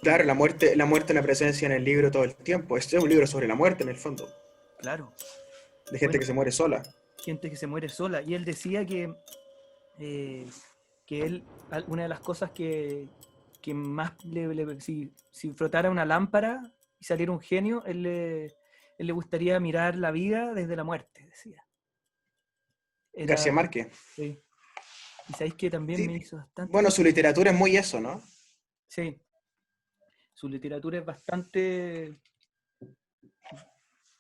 Claro, donde, la muerte es una presencia en el libro todo el tiempo. Este es un libro sobre la muerte, en el fondo, claro, de gente bueno, que se muere sola. gente que se muere sola. Y él decía eh, que él, una de las cosas que más si frotara una lámpara y saliera un genio, él le gustaría mirar la vida desde la muerte, decía. García Era, Márquez. sí. Y sabéis que también Sí, me hizo bastante bueno, su sentido. literatura es muy eso, ¿no? Sí, su literatura es bastante,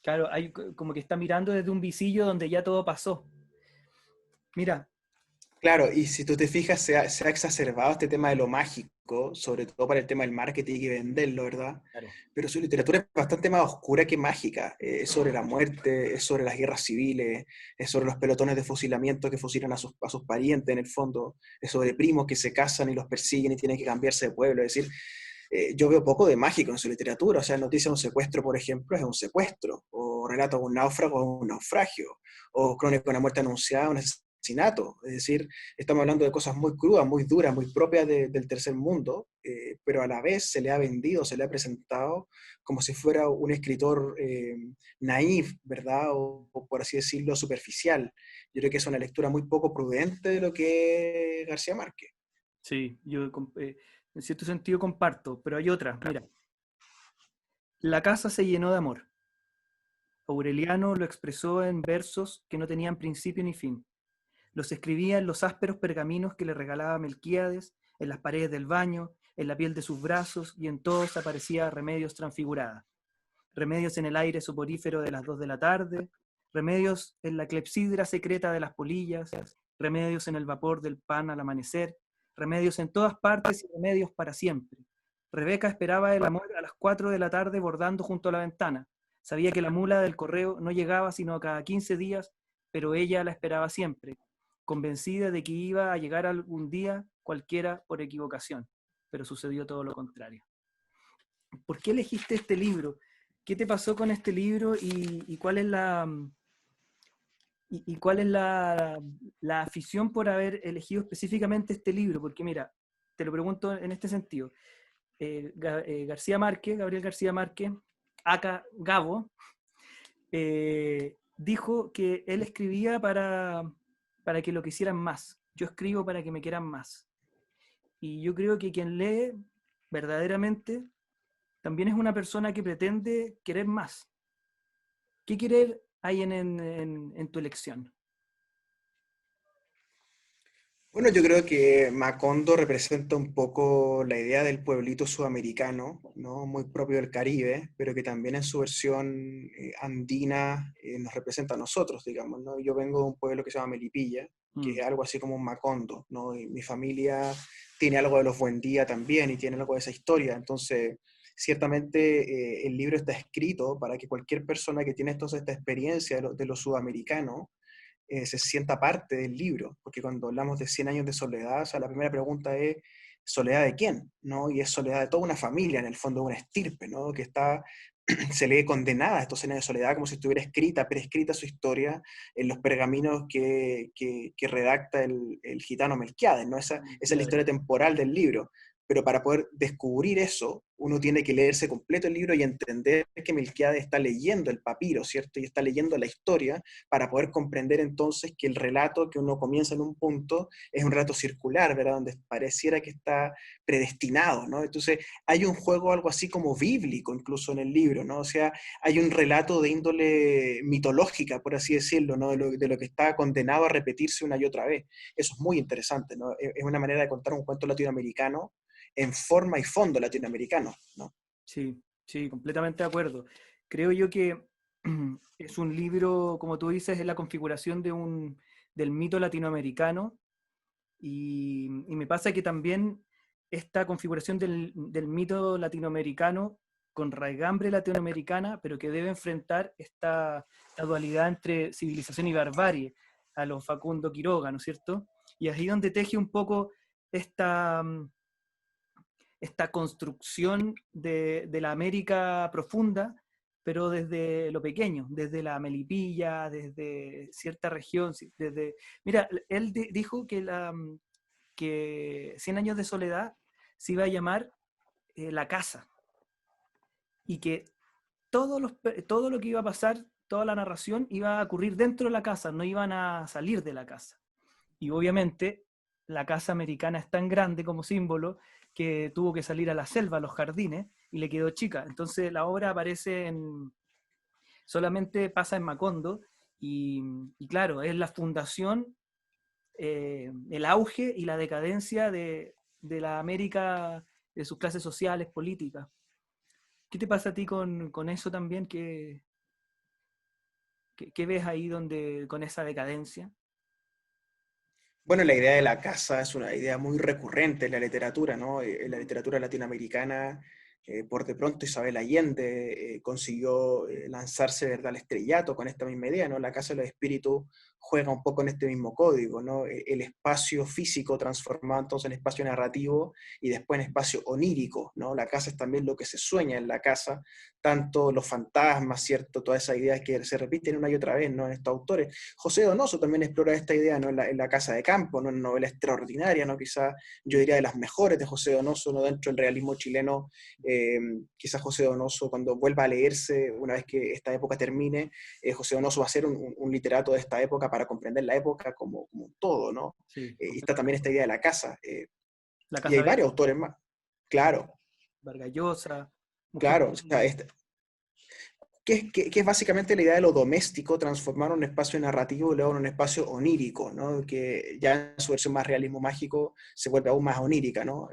claro, hay como que está mirando desde un visillo donde ya todo pasó. Mira, Claro, y si tú te fijas, se ha exacerbado este tema de lo mágico, sobre todo para el tema del marketing y venderlo, ¿verdad? claro, Pero su literatura es bastante más oscura que mágica. Es sobre la muerte, es sobre las guerras civiles, es sobre los pelotones de fusilamiento que fusilan a sus parientes en el fondo, es sobre primos que se casan y los persiguen y tienen que cambiarse de pueblo. Es decir, yo veo poco de mágico en su literatura. O sea, noticia de un secuestro, por ejemplo, es un secuestro, o relato de un náufrago es un naufragio, o crónica de una muerte anunciada, un asesinato. Es decir, estamos hablando de cosas muy crudas, muy duras, muy propias del tercer mundo, pero a la vez se le ha vendido, se le ha presentado como si fuera un escritor naif, ¿verdad? O por así decirlo, superficial. Yo creo que es una lectura muy poco prudente de lo que es García Márquez. sí, en cierto sentido comparto, pero hay otra. Mira, la casa se llenó de amor. Aureliano lo expresó en versos que no tenían principio ni fin. Los escribía en los ásperos pergaminos que le regalaba Melquíades, en las paredes del baño, en la piel de sus brazos, y en todos aparecía Remedios transfigurada. Remedios en el aire soporífero de las 2 de la tarde, Remedios en la clepsidra secreta de las polillas, Remedios en el vapor del pan al amanecer, Remedios en todas partes y Remedios para siempre. Rebeca esperaba el amor a las 4 de la tarde bordando junto a la ventana. Sabía que la mula del correo no llegaba sino cada 15 días, pero ella la esperaba siempre, convencida de que iba a llegar algún día cualquiera por equivocación. Pero sucedió todo lo contrario. ¿Por qué elegiste este libro? ¿Qué te pasó con este libro y cuál es la afición por haber elegido específicamente este libro? Porque mira, te lo pregunto en este sentido. García Márquez, Gabriel García Márquez, acá Gabo, dijo que él escribía para que lo quisieran más. Yo escribo para que me quieran más. Y yo creo que quien lee verdaderamente también es una persona que pretende querer más. ¿Qué querer hay en tu elección? Bueno, yo creo que Macondo representa un poco la idea del pueblito sudamericano, ¿no? Muy propio del Caribe, pero que también en su versión andina nos representa a nosotros, digamos, ¿no? Yo vengo de un pueblo que se llama Melipilla, que Mm, es algo así como un Macondo, ¿no? Y mi familia tiene algo de los Buendía también y tiene algo de esa historia. Entonces, ciertamente el libro está escrito para que cualquier persona que tiene esta experiencia de lo sudamericano, se sienta parte del libro, porque cuando hablamos de 100 años de soledad, o sea, la primera pregunta es, ¿soledad de quién? ¿No? Y es soledad de toda una familia, en el fondo una estirpe, ¿no? Que está, se lee condenada a estos años de soledad como si estuviera escrita, prescrita su historia en los pergaminos que redacta el gitano Melquiades, ¿no? Esa es la claro. historia temporal del libro. Pero para poder descubrir eso, uno tiene que leerse completo el libro y entender que Melquiades está leyendo el papiro, ¿cierto? Y está leyendo la historia para poder comprender entonces que el relato que uno comienza en un punto es un relato circular, ¿verdad? Donde pareciera que está predestinado, ¿no? Entonces hay un juego algo así como bíblico incluso en el libro, ¿no? O sea, hay un relato de índole mitológica, por así decirlo, ¿no? De lo que está condenado a repetirse una y otra vez. Eso es muy interesante, ¿no? Es una manera de contar un cuento latinoamericano en forma y fondo latinoamericano, ¿no? Sí, sí, completamente de acuerdo. Creo yo que es un libro, como tú dices, es la configuración del mito latinoamericano y me pasa que también esta configuración del mito latinoamericano con raigambre latinoamericana, pero que debe enfrentar esta dualidad entre civilización y barbarie, a lo Facundo Quiroga, ¿no es cierto? Y ahí donde teje un poco esta, esta construcción de la América profunda, pero desde lo pequeño, desde la Melipilla, desde cierta región, desde... Mira, él dijo que Cien años de soledad se iba a llamar la casa, y que todo lo que iba a pasar, toda la narración iba a ocurrir dentro de la casa, no iban a salir de la casa. Y obviamente la casa americana es tan grande como símbolo que tuvo que salir a la selva, a los jardines, y le quedó chica. Entonces la obra solamente pasa en Macondo, y claro, es la fundación, el auge y la decadencia de la América, de sus clases sociales, políticas. ¿Qué te pasa a ti con eso también? ¿Qué ves ahí con esa decadencia? Bueno, la idea de la casa es una idea muy recurrente en la literatura, ¿no? En la literatura latinoamericana, por de pronto Isabel Allende consiguió lanzarse, ¿verdad?, al estrellato con esta misma idea, ¿no? La Casa de los Espíritus juega un poco en este mismo código, ¿no? El espacio físico transformado entonces en espacio narrativo y después en espacio onírico, ¿no? La casa es también lo que se sueña en la casa, tanto los fantasmas, ¿cierto? Todas esas ideas que se repiten una y otra vez, ¿no?, en estos autores. José Donoso también explora esta idea, ¿no?, en la Casa de Campo, ¿no?, una novela extraordinaria, ¿no?, quizás yo diría de las mejores de José Donoso, ¿no?, dentro del realismo chileno. Quizás José Donoso, cuando vuelva a leerse, una vez que esta época termine, José Donoso va a ser un literato de esta época para comprender la época como un todo, ¿no? Sí, Y está también esta idea de la casa. La Y hay Casa varios Verde, autores más. Claro, Vargas Llosa, Mujer claro. O sea, Maravilla. que es básicamente la idea de lo doméstico, transformar un espacio narrativo y luego en un espacio onírico, ¿no? Que ya en su versión más realismo mágico se vuelve aún más onírica, ¿no?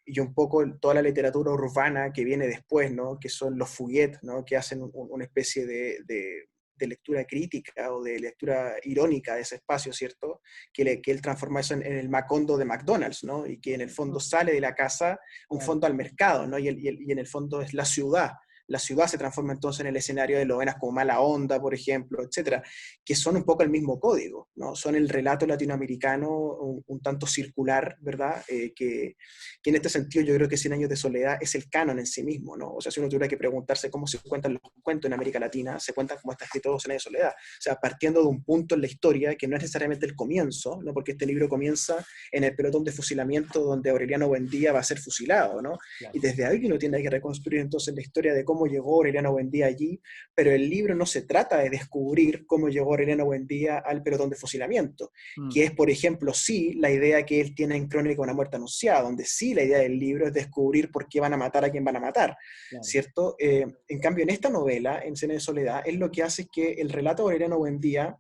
Y un poco toda la literatura urbana que viene después, ¿no? Que son los Fouillet, ¿no? Que hacen una especie de lectura crítica o de lectura irónica de ese espacio, ¿cierto? Que él transforma eso en el Macondo de McDonald's, ¿no? Y que en el fondo sale de la casa, un Claro, fondo al mercado, ¿no? Y en el fondo es la ciudad. La ciudad se transforma entonces en el escenario de novelas como Mala Onda, por ejemplo, etcétera, que son un poco el mismo código, ¿no? Son el relato latinoamericano un tanto circular, ¿verdad? Que en este sentido yo creo que Cien años de soledad es el canon en sí mismo, ¿no? O sea, si uno tuviera que preguntarse cómo se cuentan los cuentos en América Latina, se cuentan como está escrito Cien años de soledad. O sea, partiendo de un punto en la historia que no es necesariamente el comienzo, ¿no? Porque este libro comienza en el pelotón de fusilamiento donde Aureliano Buendía va a ser fusilado, ¿no? claro. Y desde ahí uno tiene que reconstruir entonces la historia de cómo llegó Aureliano Buendía allí, pero el libro no se trata de descubrir cómo llegó Aureliano Buendía al pelotón de fusilamiento, Mm, que es, por ejemplo, sí la idea que él tiene en Crónica de una muerte anunciada, donde sí la idea del libro es descubrir por qué van a matar a quien van a matar, claro. ¿cierto? En cambio, en esta novela, en Cien de Soledad, él lo que hace es que el relato de Aureliano Buendía,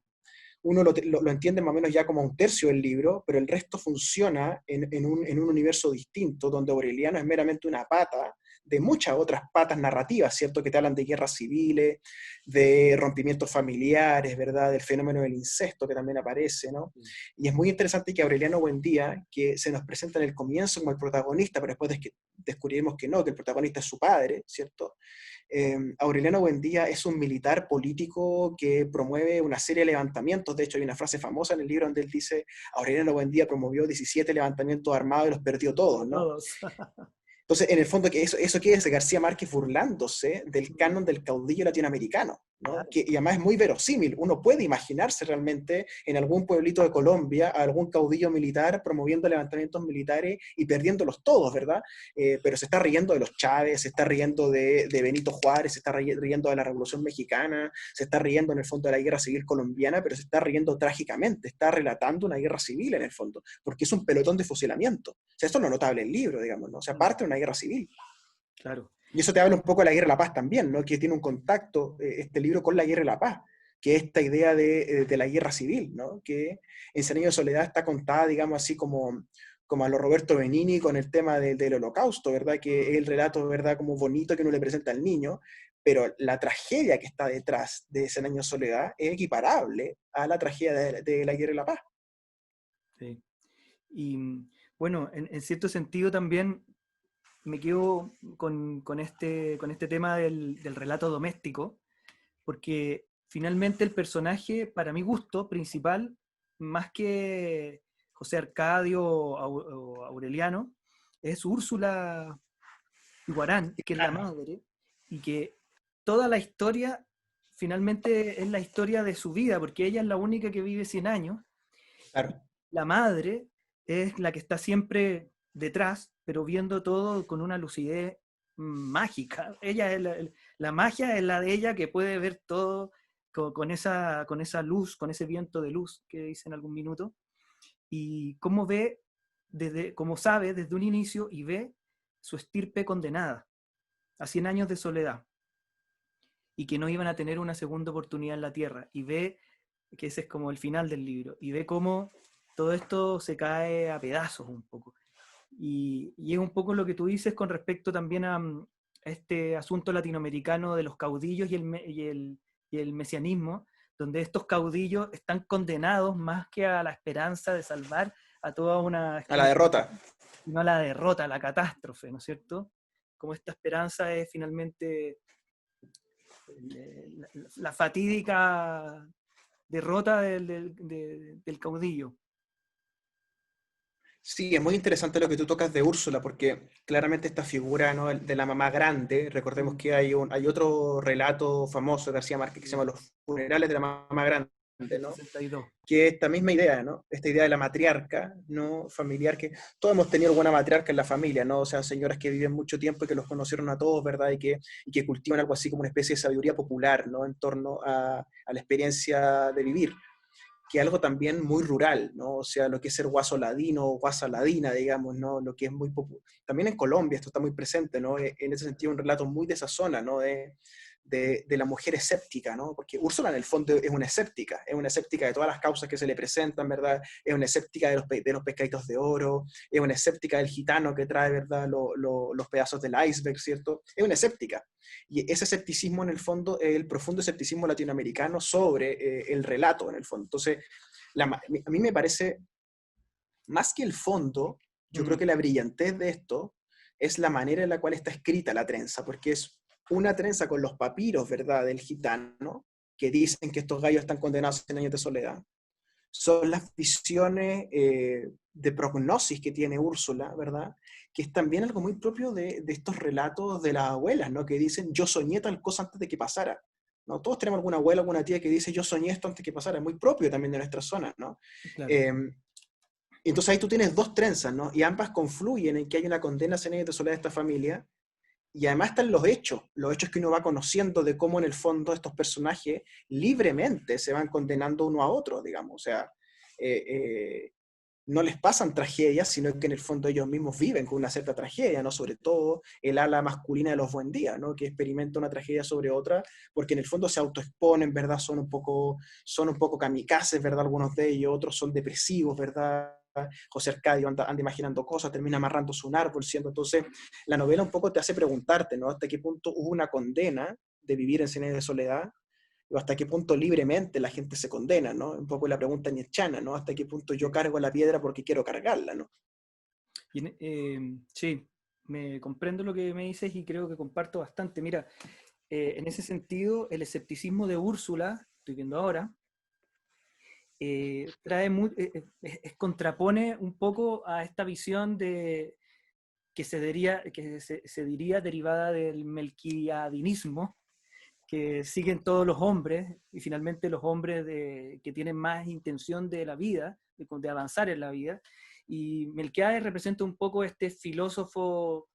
uno lo entiende más o menos ya como un tercio del libro, pero el resto funciona en un universo distinto, donde Aureliano es meramente una pata de muchas otras patas narrativas, ¿cierto? Que te hablan de guerras civiles, de rompimientos familiares, ¿verdad? Del fenómeno del incesto que también aparece, ¿no? Sí. Y es muy interesante que Aureliano Buendía, que se nos presenta en el comienzo como el protagonista, pero después descubriremos que no, que el protagonista es su padre, ¿cierto? Aureliano Buendía es un militar político que promueve una serie de levantamientos. De hecho, hay una frase famosa en el libro donde él dice: Aureliano Buendía promovió 17 levantamientos armados y los perdió todos, ¿no? Todos. Entonces, en el fondo, eso que es García Márquez burlándose del canon del caudillo latinoamericano, ¿no? Claro, Y además es muy verosímil. Uno puede imaginarse realmente en algún pueblito de Colombia a algún caudillo militar promoviendo levantamientos militares y perdiéndolos todos, ¿verdad? Pero se está riendo de los Chávez, se está riendo de Benito Juárez, se está riendo de la Revolución Mexicana, se está riendo en el fondo de la Guerra Civil colombiana, pero se está riendo trágicamente, está relatando una guerra civil en el fondo, porque es un pelotón de fusilamiento. O sea, esto es lo notable del libro, digamos, ¿no? O sea, mm, parte de una guerra civil. claro. Y eso te habla un poco de la Guerra de la Paz también, ¿no? Que tiene un contacto, este libro, con la Guerra de la Paz, que es esta idea de la guerra civil, ¿no? Que en Cien años de soledad está contada, digamos así, como a lo Roberto Benigni con el tema del holocausto, ¿verdad? Que es el relato, ¿verdad?, como bonito que uno le presenta al niño, pero la tragedia que está detrás de Cien años de soledad es equiparable a la tragedia de la Guerra de la Paz. Sí. Y bueno, en cierto sentido también me quedo con este tema del relato doméstico, porque finalmente el personaje, para mi gusto, principal, más que José Arcadio o Aureliano, es Úrsula Iguarán, que es la Claro, madre, y que toda la historia finalmente es la historia de su vida, porque ella es la única que vive 100 años. claro. La madre es la que está siempre detrás, pero viendo todo con una lucidez mágica. Ella es la magia es la de ella, que puede ver todo con esa luz, con ese viento de luz que dice en algún minuto, y cómo ve, como sabe desde un inicio, y ve su estirpe condenada a 100 años de soledad, y que no iban a tener una segunda oportunidad en la tierra, y ve que ese es como el final del libro, y ve cómo todo esto se cae a pedazos un poco. Y es un poco lo que tú dices con respecto también a este asunto latinoamericano de los caudillos y el mesianismo, donde estos caudillos están condenados más que a la esperanza de salvar a toda una A la extensión, derrota. sino a la derrota, a la catástrofe, ¿no es cierto? Como esta esperanza es finalmente la fatídica derrota del caudillo. Sí, es muy interesante lo que tú tocas de Úrsula, porque claramente esta figura, ¿no?, de la mamá grande, recordemos Mm, que hay otro relato famoso de García Márquez que se llama Los funerales de la mamá grande, del ¿no? 62. Que es esta misma idea, ¿no? Esta idea de la matriarca, ¿no? Familiar, que todos hemos tenido alguna matriarca en la familia, ¿no? O sea, señoras que viven mucho tiempo y que los conocieron a todos, ¿verdad? Y que cultivan algo así como una especie de sabiduría popular, ¿no? En torno a la experiencia de vivir, que algo también muy rural, ¿no? O sea, lo que es ser guaso ladino o guasa ladina, digamos, ¿no? Lo que es muy popular. También en Colombia esto está muy presente, ¿no? En ese sentido, un relato muy de esa zona, ¿no? De la mujer escéptica, ¿no? Porque Úrsula en el fondo es una escéptica de todas las causas que se le presentan, ¿verdad? Es una escéptica de los pescaditos de oro, es una escéptica del gitano que trae, ¿verdad? Los pedazos del iceberg, ¿cierto? Es una escéptica. Y ese escepticismo en el fondo es el profundo escepticismo latinoamericano sobre el relato, en el fondo. Entonces, a mí me parece, más que el fondo, yo creo Mm, que la brillantez de esto es la manera en la cual está escrita la trenza, porque es una trenza con los papiros, ¿verdad?, del gitano, que dicen que estos gallos están condenados a 100 años de soledad. Son las visiones de prognosis que tiene Úrsula, ¿verdad? Que es también algo muy propio de estos relatos de las abuelas, ¿no? Que dicen, yo soñé tal cosa antes de que pasara. ¿No? Todos tenemos alguna abuela, alguna tía que dice, yo soñé esto antes de que pasara. Es muy propio también de nuestras zonas, ¿no? claro. Eh, entonces ahí tú tienes dos trenzas, ¿no? Y ambas confluyen en que hay una condena a 100 años de soledad de esta familia, y además están los hechos que uno va conociendo de cómo en el fondo estos personajes libremente se van condenando uno a otro, digamos. O sea, eh, eh, no les pasan tragedias, sino que en el fondo ellos mismos viven con una cierta tragedia, ¿no? Sobre todo el ala masculina de los Buen Días, ¿no? Que experimenta una tragedia sobre otra, porque en el fondo se autoexponen, ¿verdad? Son un poco kamikazes, ¿verdad? Algunos de ellos, otros son depresivos, ¿verdad? José Arcadio anda imaginando cosas, termina amarrándose un árbol, siendo entonces la novela un poco te hace preguntarte, ¿no? Hasta qué punto hubo una condena de vivir en cine de soledad, o hasta qué punto libremente la gente se condena, ¿no? Un poco la pregunta nietzscheana, ¿no? Hasta qué punto yo cargo la piedra porque quiero cargarla, ¿no? Sí, me comprendo lo que me dices y creo que comparto bastante. Mira, en ese sentido, el escepticismo de Úrsula, estoy viendo ahora, contrapone un poco a esta visión que se diría derivada del melquiadinismo, que siguen todos los hombres, y finalmente los hombres que tienen más intención de la vida, de avanzar en la vida. Y Melquiades representa un poco este filósofo,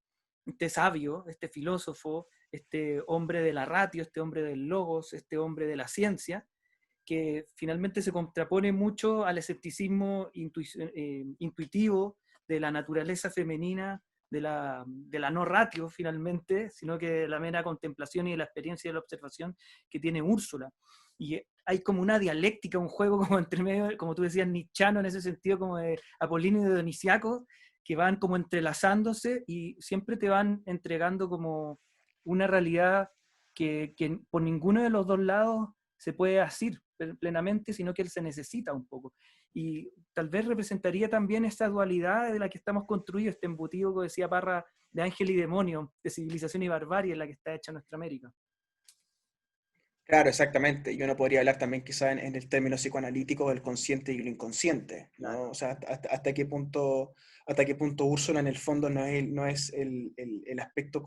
este sabio, este filósofo, este hombre de la ratio, este hombre del logos, este hombre de la ciencia, que finalmente se contrapone mucho al escepticismo intuitivo de la naturaleza femenina, de la no ratio finalmente, sino que de la mera contemplación y de la experiencia de la observación que tiene Úrsula. Y hay como una dialéctica, un juego como entre medio, como tú decías, nietzscheano en ese sentido, como de Apolíneo y de Dionisiaco, que van como entrelazándose y siempre te van entregando como una realidad que por ninguno de los dos lados se puede asir plenamente, sino que él se necesita un poco. Y tal vez representaría también esa dualidad de la que estamos construidos, este embutido que decía Parra, de ángel y demonio, de civilización y barbarie en la que está hecha nuestra América. Claro, exactamente. Y uno podría hablar también quizá en el término psicoanalítico del consciente y lo inconsciente, ¿no? Claro. O sea, hasta qué punto Úrsula en el fondo no es el aspecto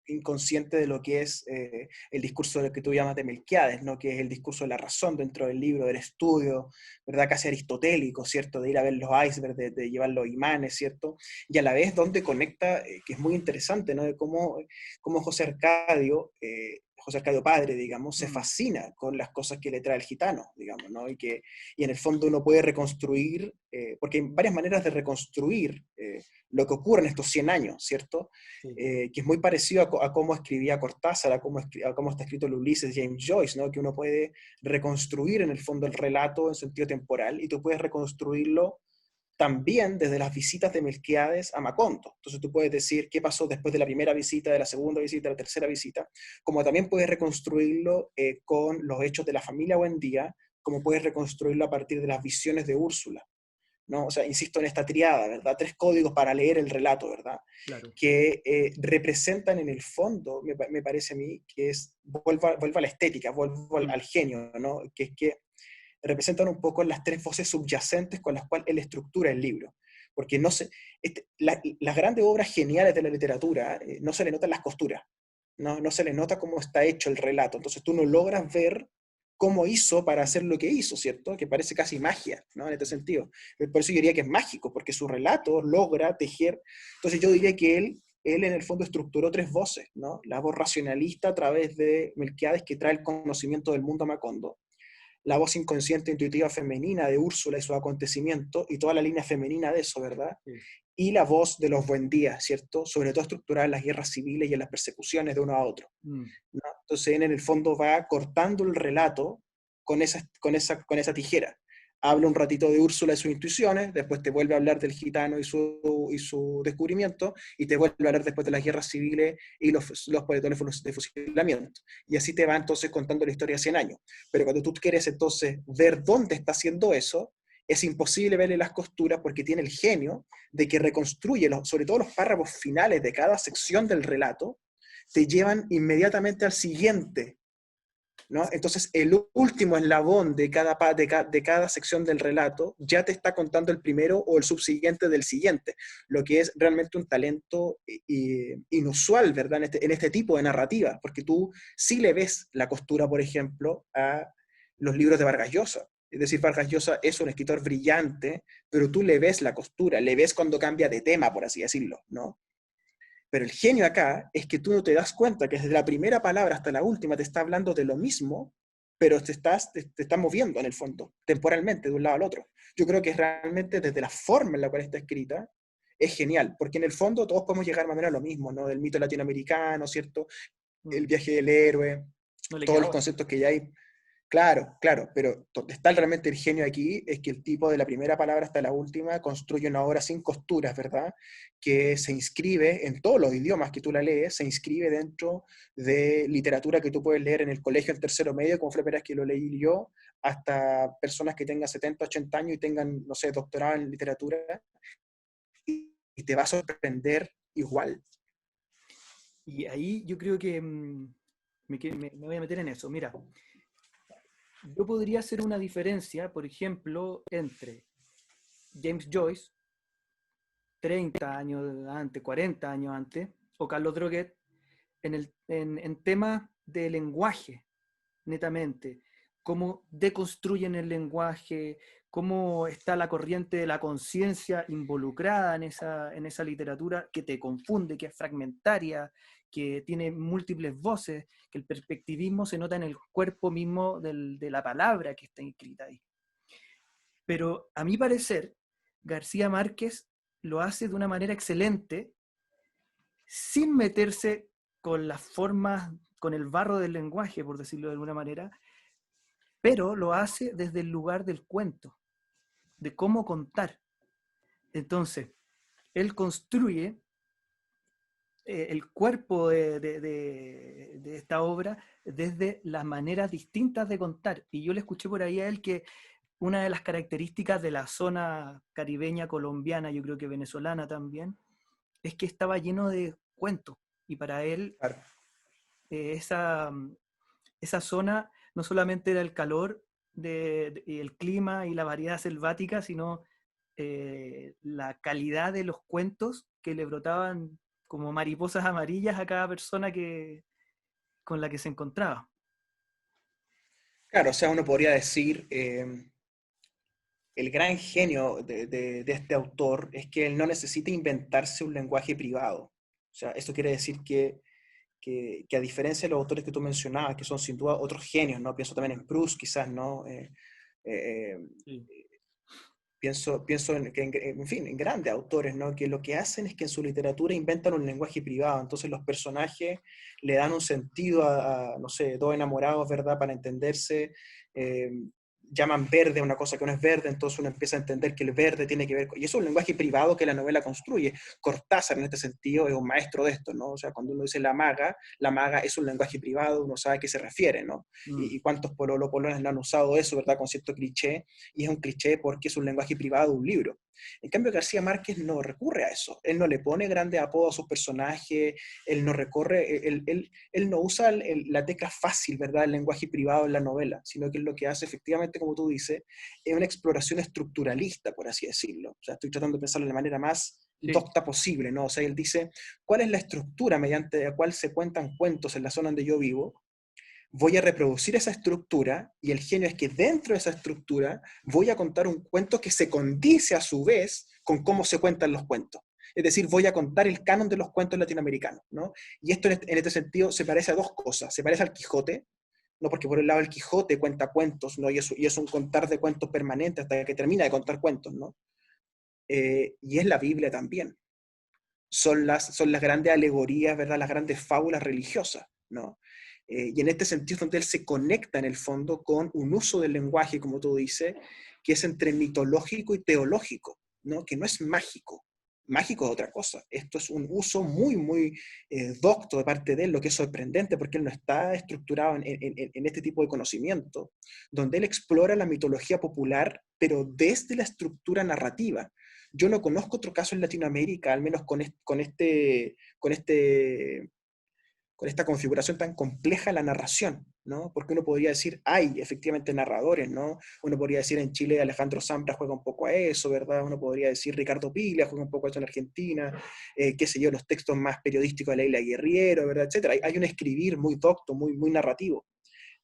inconsciente de lo que es el discurso de lo que tú llamas de Melquiades, ¿no? Que es el discurso de la razón dentro del libro, del estudio, ¿verdad? Casi aristotélico, ¿cierto? De ir a ver los icebergs, de llevar los imanes, ¿cierto? Y a la vez donde conecta, que es muy interesante, ¿no? De cómo José Arcadio padre, digamos, se Mm, fascina con las cosas que le trae el gitano, digamos, ¿no? Y en el fondo uno puede reconstruir, porque hay varias maneras de reconstruir lo que ocurre en estos 100 años, ¿cierto? sí. Que es muy parecido a cómo escribía Cortázar, a cómo está escrito el Ulises James Joyce, ¿no? Que uno puede reconstruir en el fondo el relato en sentido temporal y tú puedes reconstruirlo también desde las visitas de Melquiades a Macondo. Entonces tú puedes decir qué pasó después de la primera visita, de la segunda visita, de la tercera visita, como también puedes reconstruirlo con los hechos de la familia Buendía, como puedes reconstruirlo a partir de las visiones de Úrsula, ¿no? O sea, insisto en esta triada, ¿verdad? Tres códigos para leer el relato, ¿verdad? Claro. Que representan en el fondo, me parece a mí, que es, vuelvo a la estética, vuelvo al, Mm, al genio, ¿no? Que es que representan un poco las tres voces subyacentes con las cuales él estructura el libro. Porque no se, las grandes obras geniales de la literatura no se le notan las costuras, no se le nota cómo está hecho el relato. Entonces tú no logras ver cómo hizo para hacer lo que hizo, ¿cierto? Que parece casi magia, ¿no? En este sentido. Por eso yo diría que es mágico, porque su relato logra tejer. Entonces yo diría que él en el fondo estructuró tres voces, ¿no? La voz racionalista a través de Melquiades, que trae el conocimiento del mundo a Macondo, la voz inconsciente intuitiva femenina de Úrsula y sus acontecimientos, y toda la línea femenina de eso, ¿verdad? sí. Y la voz de los Buendías, ¿cierto? Sobre todo estructurada en las guerras civiles y en las persecuciones de uno a otro, Mm. ¿no? Entonces él en el fondo va cortando el relato con esa tijera. Habla un ratito de Úrsula y sus intuiciones, después te vuelve a hablar del gitano y su descubrimiento, y te vuelve a hablar después de las guerras civiles y los peletones de fusilamiento. Y así te va entonces contando la historia de 100 años. Pero cuando tú quieres entonces ver dónde está haciendo eso, es imposible verle las costuras porque tiene el genio de que reconstruye, sobre todo los párrafos finales de cada sección del relato, te llevan inmediatamente al siguiente, ¿no? Entonces, el último eslabón de cada sección del relato ya te está contando el primero o el subsiguiente del siguiente, lo que es realmente un talento inusual, ¿verdad? En este tipo de narrativa, porque tú sí le ves la costura, por ejemplo, a los libros de Vargas Llosa. Es decir, Vargas Llosa es un escritor brillante, pero tú le ves la costura, le ves cuando cambia de tema, por así decirlo, ¿no? Pero el genio acá es que tú no te das cuenta que desde la primera palabra hasta la última te está hablando de lo mismo, pero te estás moviendo en el fondo, temporalmente, de un lado al otro. Yo creo que realmente desde la forma en la cual está escrita, es genial, porque en el fondo todos podemos llegar más o menos a lo mismo, ¿no? Del mito latinoamericano, ¿cierto? El Mm. viaje del héroe, No le todos queda los otra. conceptos que ya hay. Claro, claro, pero donde está realmente el genio aquí es que el tipo de la primera palabra hasta la última construye una obra sin costuras, ¿verdad? Que se inscribe en todos los idiomas que tú la lees, se inscribe dentro de literatura que tú puedes leer en el colegio en tercero medio, como fue que lo leí yo, hasta personas que tengan 70, 80 años y tengan, no sé, doctorado en literatura, y te va a sorprender igual. Y ahí yo creo que me voy a meter en eso. Mira, yo podría hacer una diferencia, por ejemplo, entre James Joyce, 30 años antes, 40 años antes, o Carlos Droguet, en temas de lenguaje, netamente. Cómo deconstruyen el lenguaje, cómo está la corriente de la conciencia involucrada en esa literatura que te confunde, que es fragmentaria, que tiene múltiples voces, que el perspectivismo se nota en el cuerpo mismo de la palabra que está escrita ahí. Pero a mi parecer, García Márquez lo hace de una manera excelente, sin meterse con las formas, con el barro del lenguaje, por decirlo de alguna manera, pero lo hace desde el lugar del cuento, de cómo contar. Entonces, él construye el cuerpo de esta obra desde las maneras distintas de contar. Y yo le escuché por ahí a él que una de las características de la zona caribeña colombiana, yo creo que venezolana también, es que estaba lleno de cuentos. Y para él, Claro. esa zona no solamente era el calor y el clima y la variedad selvática, sino la calidad de los cuentos que le brotaban como mariposas amarillas a cada persona con la que se encontraba. Claro, o sea, uno podría decir, el gran genio de este autor es que él no necesita inventarse un lenguaje privado. O sea, esto quiere decir que a diferencia de los autores que tú mencionabas, que son sin duda otros genios, ¿no? Pienso también en Proust, quizás, ¿no? Eh, Sí. pienso en fin, en grandes autores, ¿no? Que lo que hacen es que en su literatura inventan un lenguaje privado, entonces los personajes le dan un sentido no sé, dos enamorados, ¿verdad? Para entenderse, eh, llaman verde a una cosa que no es verde, entonces uno empieza a entender que el verde tiene que ver con... Y eso es un lenguaje privado que la novela construye. Cortázar, en este sentido, es un maestro de esto, ¿no? O sea, cuando uno dice la maga es un lenguaje privado, uno sabe a qué se refiere, ¿no? Mm, Y cuántos polones no han usado eso, ¿verdad? Con cierto cliché, y es un cliché porque es un lenguaje privado de un libro. En cambio, García Márquez no recurre a eso. Él no le pone grandes apodos a sus personajes, él no recorre, él no usa la tecla fácil, ¿verdad?, el lenguaje privado en la novela, sino que lo que hace, efectivamente, como tú dices, es una exploración estructuralista, por así decirlo. O sea, estoy tratando de pensarlo de la manera más sí, docta posible, ¿no? O sea, él dice, ¿cuál es la estructura mediante la cual se cuentan cuentos en la zona donde yo vivo? Voy a reproducir esa estructura y el genio es que dentro de esa estructura voy a contar un cuento que se condice a su vez con cómo se cuentan los cuentos. Es decir, voy a contar el canon de los cuentos latinoamericanos, ¿no? Y esto en este sentido se parece a dos cosas. Se parece al Quijote, ¿no? Porque por un lado el Quijote cuenta cuentos, ¿no? Y es un contar de cuentos permanente hasta que termina de contar cuentos, ¿no? Y es la Biblia también. Son las grandes alegorías, ¿verdad? Las grandes fábulas religiosas, ¿no? Y en este sentido es donde él se conecta en el fondo con un uso del lenguaje, como tú dices, que es entre mitológico y teológico, ¿no? Que no es mágico. Mágico es otra cosa. Esto es un uso muy, muy docto de parte de él, lo que es sorprendente, porque él no está estructurado en este tipo de conocimiento, donde él explora la mitología popular, pero desde la estructura narrativa. Yo no conozco otro caso en Latinoamérica, al menos con esta configuración tan compleja de la narración, ¿no? Porque uno podría decir, hay efectivamente narradores, ¿no? Uno podría decir en Chile Alejandro Zambra juega un poco a eso, ¿verdad? Uno podría decir Ricardo Piglia juega un poco a eso en Argentina, qué sé yo, los textos más periodísticos de Leila Guerriero, ¿verdad? Etcétera. Hay un escribir muy docto, muy, muy narrativo,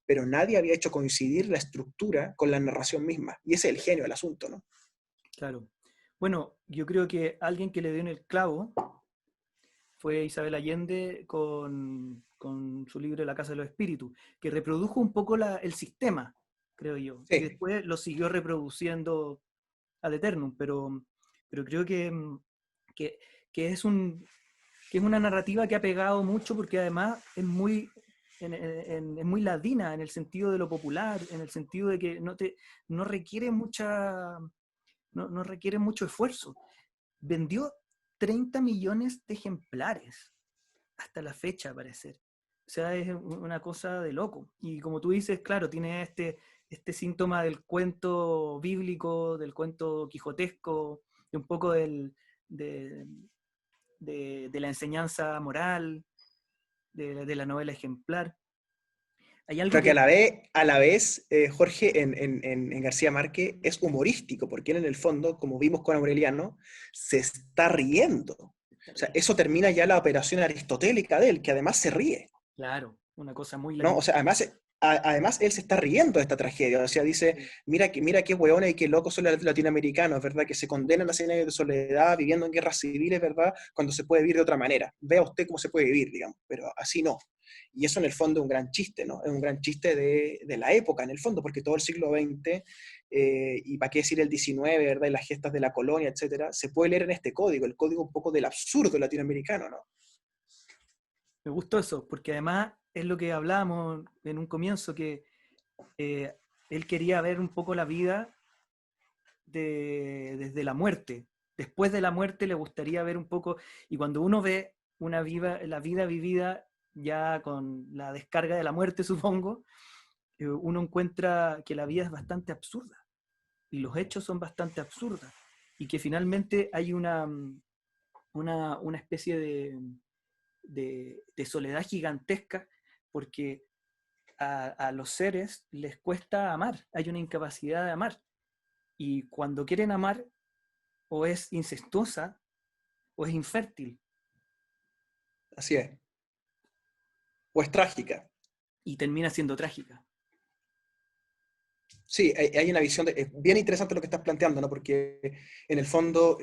pero nadie había hecho coincidir la estructura con la narración misma, y ese es el genio del asunto, ¿no? claro. Bueno, yo creo que alguien que le dio en el clavo fue Isabel Allende con su libro La Casa de los Espíritus, que reprodujo un poco el sistema, creo yo, y Sí, después lo siguió reproduciendo ad eternum, pero creo que, que es que es una narrativa que ha pegado mucho porque además es muy, es muy ladina en el sentido de lo popular, en el sentido de que no requiere no requiere mucho esfuerzo. Vendió 30 millones de ejemplares hasta la fecha, a parecer. O sea, es una cosa de loco. Y como tú dices, claro, tiene este síntoma del cuento bíblico, del cuento quijotesco, de un poco de, de la enseñanza moral, de la novela ejemplar. Hay algo pero que que... a la vez Jorge, en García Márquez es humorístico, porque él en el fondo, como vimos con Aureliano, se está riendo. O sea, eso termina ya la operación aristotélica de él, que además se ríe. Claro, una cosa muy ¿No? O sea, latinoamericana. además él se está riendo de esta tragedia, o sea, dice, Sí. mira qué hueones y qué locos son los latinoamericanos, ¿verdad? Que se condenan a 100 años de soledad, viviendo en guerras civiles, ¿verdad? Cuando se puede vivir de otra manera. Vea usted cómo se puede vivir, digamos, pero así no. Y eso en el fondo es un gran chiste, ¿no? Es un gran chiste de la época, en el fondo, porque todo el siglo XX, y para qué decir el XIX, ¿verdad? Y las gestas de la colonia, etcétera, se puede leer en este código, el código un poco del absurdo latinoamericano, ¿no? Me gustó eso, porque además es lo que hablábamos en un comienzo, que eh, él quería ver un poco la vida desde la muerte. Después de la muerte le gustaría ver un poco, y cuando uno ve la vida vivida ya con la descarga de la muerte, supongo, uno encuentra que la vida es bastante absurda y los hechos son bastante absurdos y que finalmente hay una especie de soledad gigantesca porque a los seres les cuesta amar, hay una incapacidad de amar y cuando quieren amar o es incestuosa o es infértil. así es. O es trágica. y termina siendo trágica. Sí, hay una visión, es bien interesante lo que estás planteando, ¿no? Porque en el fondo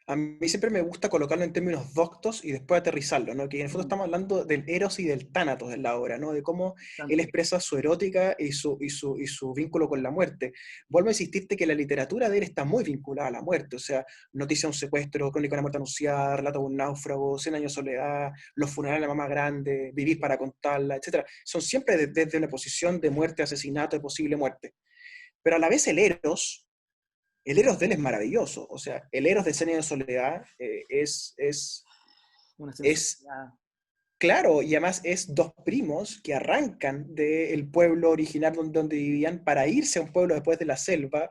a mí siempre me gusta colocarlo en términos doctos y después aterrizarlo, ¿no? Que en el fondo Mm, estamos hablando del Eros y del Tánatos en la obra, ¿no? De cómo él Tanto. expresa su erótica y su vínculo con la muerte. Vuelvo a insistirte que la literatura de él está muy vinculada a la muerte, o sea, Noticia de un secuestro, Crónica de una muerte anunciada, Relato de un náufrago, Cien años de soledad, Los funerales de la mamá grande, Vivir para contarla, etcétera. Son siempre desde una posición de muerte, asesinato, de posible muerte. Pero a la vez el Eros de él es maravilloso. O sea, el Eros de Cien años de soledad Una es sensualidad. claro, y además es dos primos que arrancan del pueblo original donde vivían para irse a un pueblo después de la selva,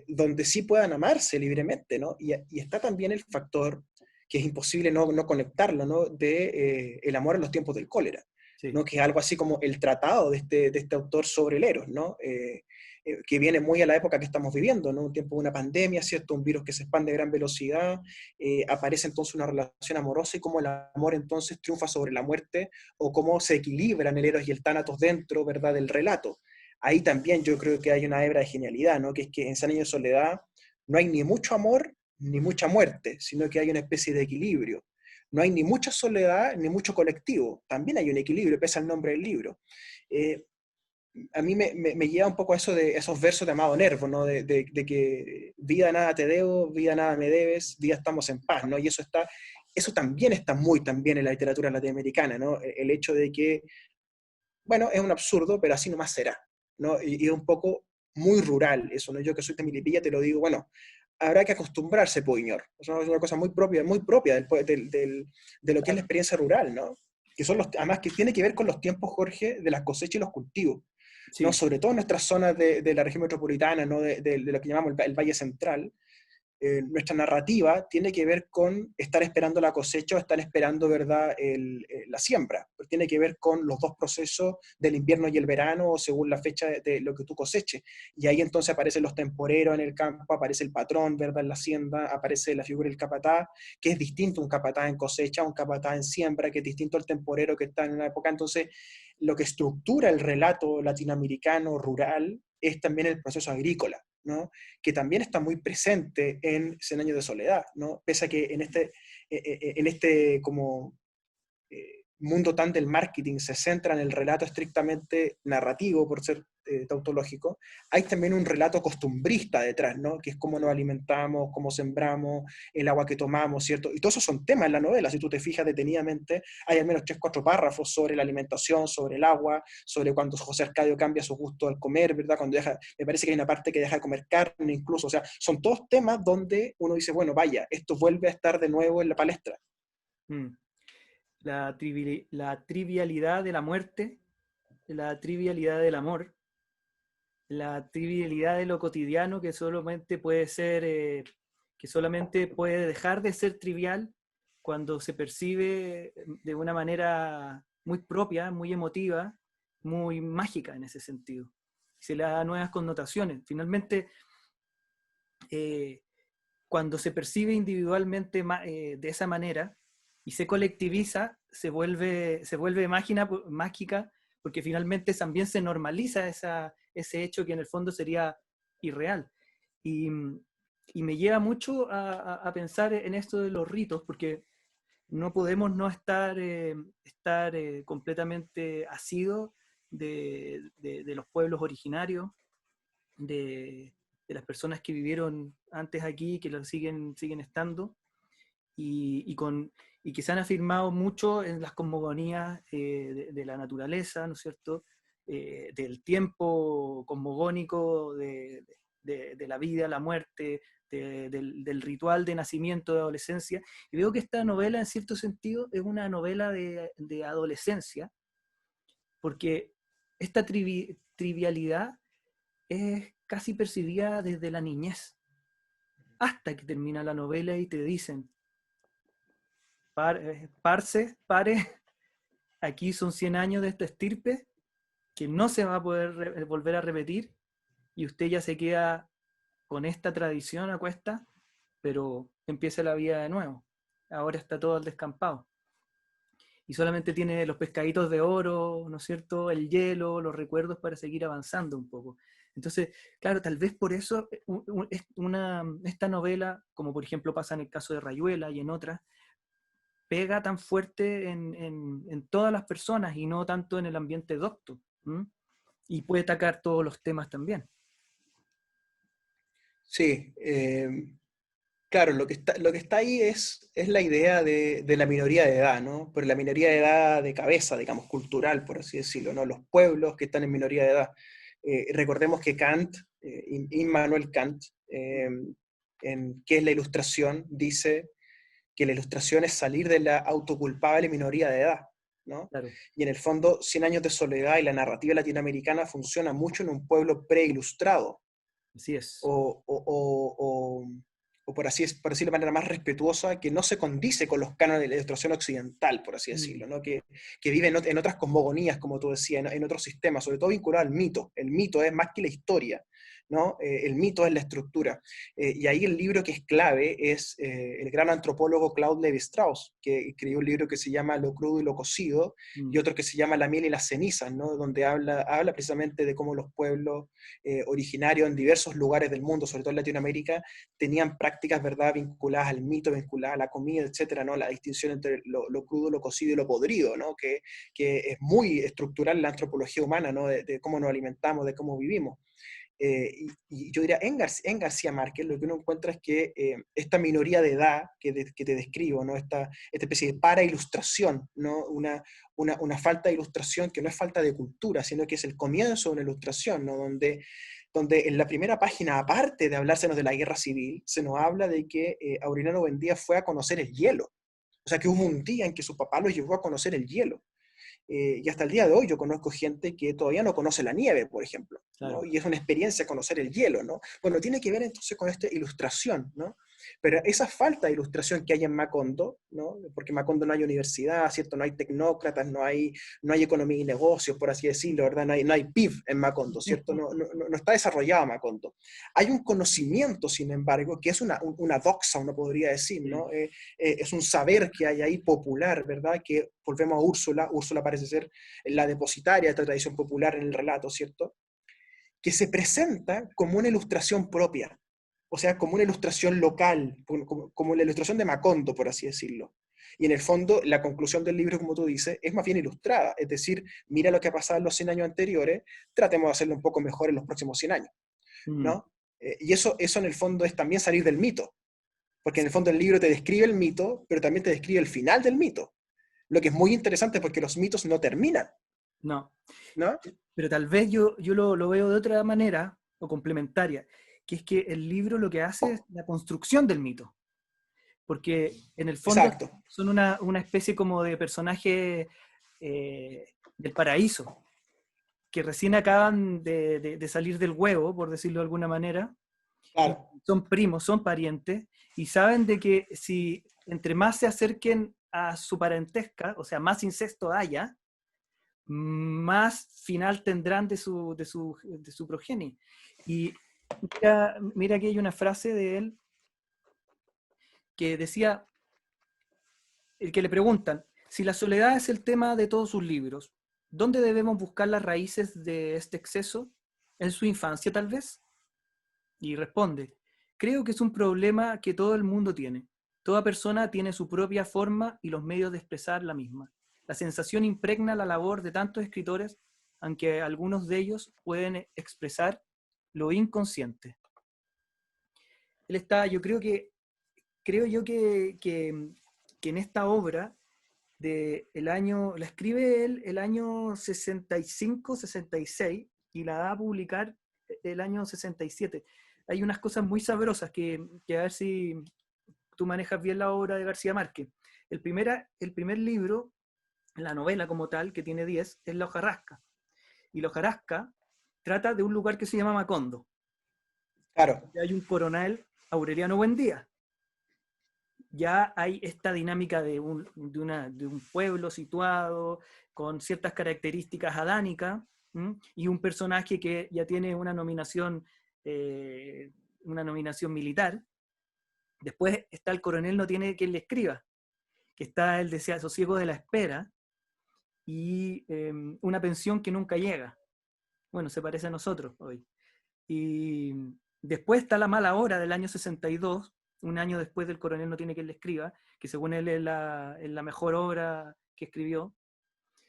donde sí puedan amarse libremente, ¿no? Y está también el factor que es imposible no conectarlo, ¿no? De el amor en los tiempos del cólera, Sí. ¿no? Que es algo así como el tratado de este autor sobre el Eros, ¿no? Que viene muy a la época que estamos viviendo, ¿no? Un tiempo de una pandemia, ¿cierto? Un virus que se expande a gran velocidad, aparece entonces una relación amorosa y cómo el amor entonces triunfa sobre la muerte o cómo se equilibran el Eros y el Tánatos dentro, ¿verdad?, del relato. Ahí también yo creo que hay una hebra de genialidad, ¿no? Que es que en Cien años de soledad no hay ni mucho amor ni mucha muerte, sino que hay una especie de equilibrio. No hay ni mucha soledad ni mucho colectivo, también hay un equilibrio, pese al nombre del libro. Eh, a mí me lleva un poco a eso de esos versos de Amado Nervo, ¿no? De que vida nada te debo, vida nada me debes, vida estamos en paz, ¿no? Y eso también está muy también en la literatura latinoamericana, ¿no? El hecho de que, bueno, es un absurdo, pero así nomás será, ¿no? Y es un poco muy rural eso, ¿no? Yo que soy de Milipilla te lo digo, bueno, habrá que acostumbrarse, Poiñor. Eso es una cosa muy propia de lo que es la Claro. experiencia rural, ¿no? Que son además que tiene que ver con los tiempos, Jorge, de las cosechas y los cultivos. ¿No? Sí. Sobre todo en nuestras zonas de la región metropolitana, ¿no? De lo que llamamos el Valle Central, nuestra narrativa tiene que ver con estar esperando la cosecha o estar esperando, ¿verdad?, la siembra. Tiene que ver con los dos procesos del invierno y el verano, o según la fecha de lo que tú coseches. Y ahí entonces aparecen los temporeros en el campo, aparece el patrón, ¿verdad?, en la hacienda, aparece la figura del capataz, que es distinto a un capataz en cosecha, a un capataz en siembra, que es distinto al temporero que está en una época. Entonces, lo que estructura el relato latinoamericano rural es también el proceso agrícola, ¿no? Que también está muy presente en Cien años de soledad, ¿no? Pese a que en este como mundo tan del marketing se centra en el relato estrictamente narrativo, por ser tautológico, hay también un relato costumbrista detrás, ¿no? Que es cómo nos alimentamos, cómo sembramos, el agua que tomamos, ¿cierto? Y todos esos son temas en la novela, si tú te fijas detenidamente, hay al menos 3, 4 párrafos sobre la alimentación, sobre el agua, sobre cuando José Arcadio cambia su gusto al comer, ¿verdad? Cuando deja, me parece que hay una parte que deja de comer carne incluso, o sea, son todos temas donde uno dice, bueno, vaya, esto vuelve a estar de nuevo en la palestra. Mm. La trivialidad de la muerte, la trivialidad del amor, la trivialidad de lo cotidiano que solamente puede ser, que solamente puede dejar de ser trivial cuando se percibe de una manera muy propia, muy emotiva, muy mágica en ese sentido. Se le da nuevas connotaciones. Finalmente, eh, cuando se percibe individualmente de esa manera y se colectiviza, se vuelve mágica porque finalmente también se normaliza ese hecho que en el fondo sería irreal. Y, y me lleva mucho a pensar en esto de los ritos, porque no podemos no estar completamente asidos de los pueblos originarios, de, de las personas que vivieron antes aquí, que lo siguen estando, y y que se han afirmado mucho en las cosmogonías de la naturaleza, ¿no es cierto? Del tiempo cosmogónico, de la vida, la muerte, del ritual de nacimiento, de adolescencia. Y veo que esta novela, en cierto sentido, es una novela de adolescencia, porque esta trivialidad es casi percibida desde la niñez, hasta que termina la novela y te dicen, pare, aquí son 100 años de esta estirpe que no se va a poder volver a repetir y usted ya se queda con esta tradición a cuesta, pero empieza la vida de nuevo. ahora está todo al descampado. Y solamente tiene los pescaditos de oro, ¿no es cierto?, el hielo, los recuerdos para seguir avanzando un poco. Entonces, claro, tal vez por eso esta novela, como por ejemplo pasa en el caso de Rayuela y en otras, pega tan fuerte en todas las personas y no tanto en el ambiente docto. ¿M? Y puede atacar todos los temas también. Sí, claro, lo que está ahí es la idea de la minoría de edad, ¿no? Pero la minoría de edad de cabeza, digamos, cultural, por así decirlo, ¿no? Los pueblos que están en minoría de edad. Recordemos que Kant, Immanuel Kant, en ¿Qué es la ilustración?, dice que la ilustración es salir de la autoculpable minoría de edad, ¿no? Claro, Y en el fondo, Cien años de soledad y la narrativa latinoamericana funciona mucho en un pueblo preilustrado, así es. o, o, o, o, o por decirlo de manera más respetuosa, que no se condice con los cánones de la ilustración occidental, por así Mm. decirlo, ¿no? Que vive en otras cosmogonías, como tú decías, en otros sistemas, sobre todo vinculado al mito. El mito es más que la historia, ¿no? El mito es la estructura. Y ahí el libro que es clave es el gran antropólogo Claude Lévi-Strauss, que escribió un libro que se llama Lo crudo y lo cocido, y Mm. otro que se llama La miel y las cenizas, ¿no? Donde habla precisamente de cómo los pueblos originarios en diversos lugares del mundo, sobre todo en Latinoamérica, tenían prácticas, ¿verdad?, vinculadas al mito, vinculadas a la comida, etcétera, ¿no? La distinción entre lo crudo, lo cocido y lo podrido, ¿no? Que es muy estructural en la antropología humana, ¿no? De cómo nos alimentamos, de cómo vivimos. Y yo diría, en García Márquez lo que uno encuentra es que esta minoría de edad que te describo, ¿no? Esta especie de para-ilustración, ¿no? Una falta de ilustración que no es falta de cultura, sino que es el comienzo de una ilustración, ¿no? Donde en la primera página, aparte de hablársenos de la guerra civil, se nos habla de que Aureliano Buendía fue a conocer el hielo. O sea, que hubo un día en que su papá lo llevó a conocer el hielo. Y hasta el día de hoy yo conozco gente que todavía no conoce la nieve, por ejemplo, ¿no? Claro. Y es una experiencia conocer el hielo, ¿no? Bueno, tiene que ver entonces con esta ilustración, ¿no? Pero esa falta de ilustración que hay en Macondo, ¿no? Porque en Macondo no hay universidad, ¿cierto? No hay tecnócratas, no hay economía y negocios, por así decirlo, ¿verdad? No hay PIB en Macondo, ¿cierto? No está desarrollado Macondo. Hay un conocimiento, sin embargo, que es una doxa, uno podría decir, Sí. ¿no? Es un saber que hay ahí popular, ¿verdad? Que volvemos a Úrsula parece ser la depositaria de esta tradición popular en el relato, ¿cierto? Que se presenta como una ilustración propia, o sea, como una ilustración local, como la ilustración de Macondo, por así decirlo. Y en el fondo, la conclusión del libro, como tú dices, es más bien ilustrada, es decir, mira lo que ha pasado en los 100 años anteriores, tratemos de hacerlo un poco mejor en los próximos 100 años, Mm. ¿no? Y eso en el fondo es también salir del mito, porque en el Sí. fondo el libro te describe el mito, pero también te describe el final del mito, lo que es muy interesante porque los mitos no terminan, No. ¿no? Pero tal vez yo lo veo de otra manera o complementaria, que es que el libro lo que hace es la construcción del mito, porque en el fondo Exacto, son una especie como de personaje del paraíso, que recién acaban de salir del huevo, por decirlo de alguna manera, y claro, son primos, son parientes, y saben de que si entre más se acerquen a su parentesca, o sea, más incesto haya, más final tendrán de su progenie. Y mira que hay una frase de él que decía, el que le preguntan, si la soledad es el tema de todos sus libros, ¿dónde debemos buscar las raíces de este exceso? ¿En su infancia tal vez? Y responde, creo que es un problema que todo el mundo tiene. Toda persona tiene su propia forma y los medios de expresar la misma. La sensación impregna la labor de tantos escritores, aunque algunos de ellos pueden expresar lo inconsciente. Él está, creo yo que en esta obra la escribe él el año 65, 66 y la da a publicar el año 67. Hay unas cosas muy sabrosas que a ver si tú manejas bien la obra de García Márquez. El primer libro, la novela como tal, que tiene 10, es La hojarasca. Y La hojarasca trata de un lugar que se llama Macondo. claro. Hay un coronel, Aureliano Buendía. Ya hay esta dinámica de un pueblo situado con ciertas características adánicas, ¿m? Y un personaje que ya tiene una nominación militar. Después está el coronel, no tiene quien le escriba. que está el desasosiego de la espera y una pensión que nunca llega. Bueno, se parece a nosotros hoy. Y después está La mala hora del año 62, un año después del Coronel no tiene quien le escriba, que según él es la mejor obra que escribió.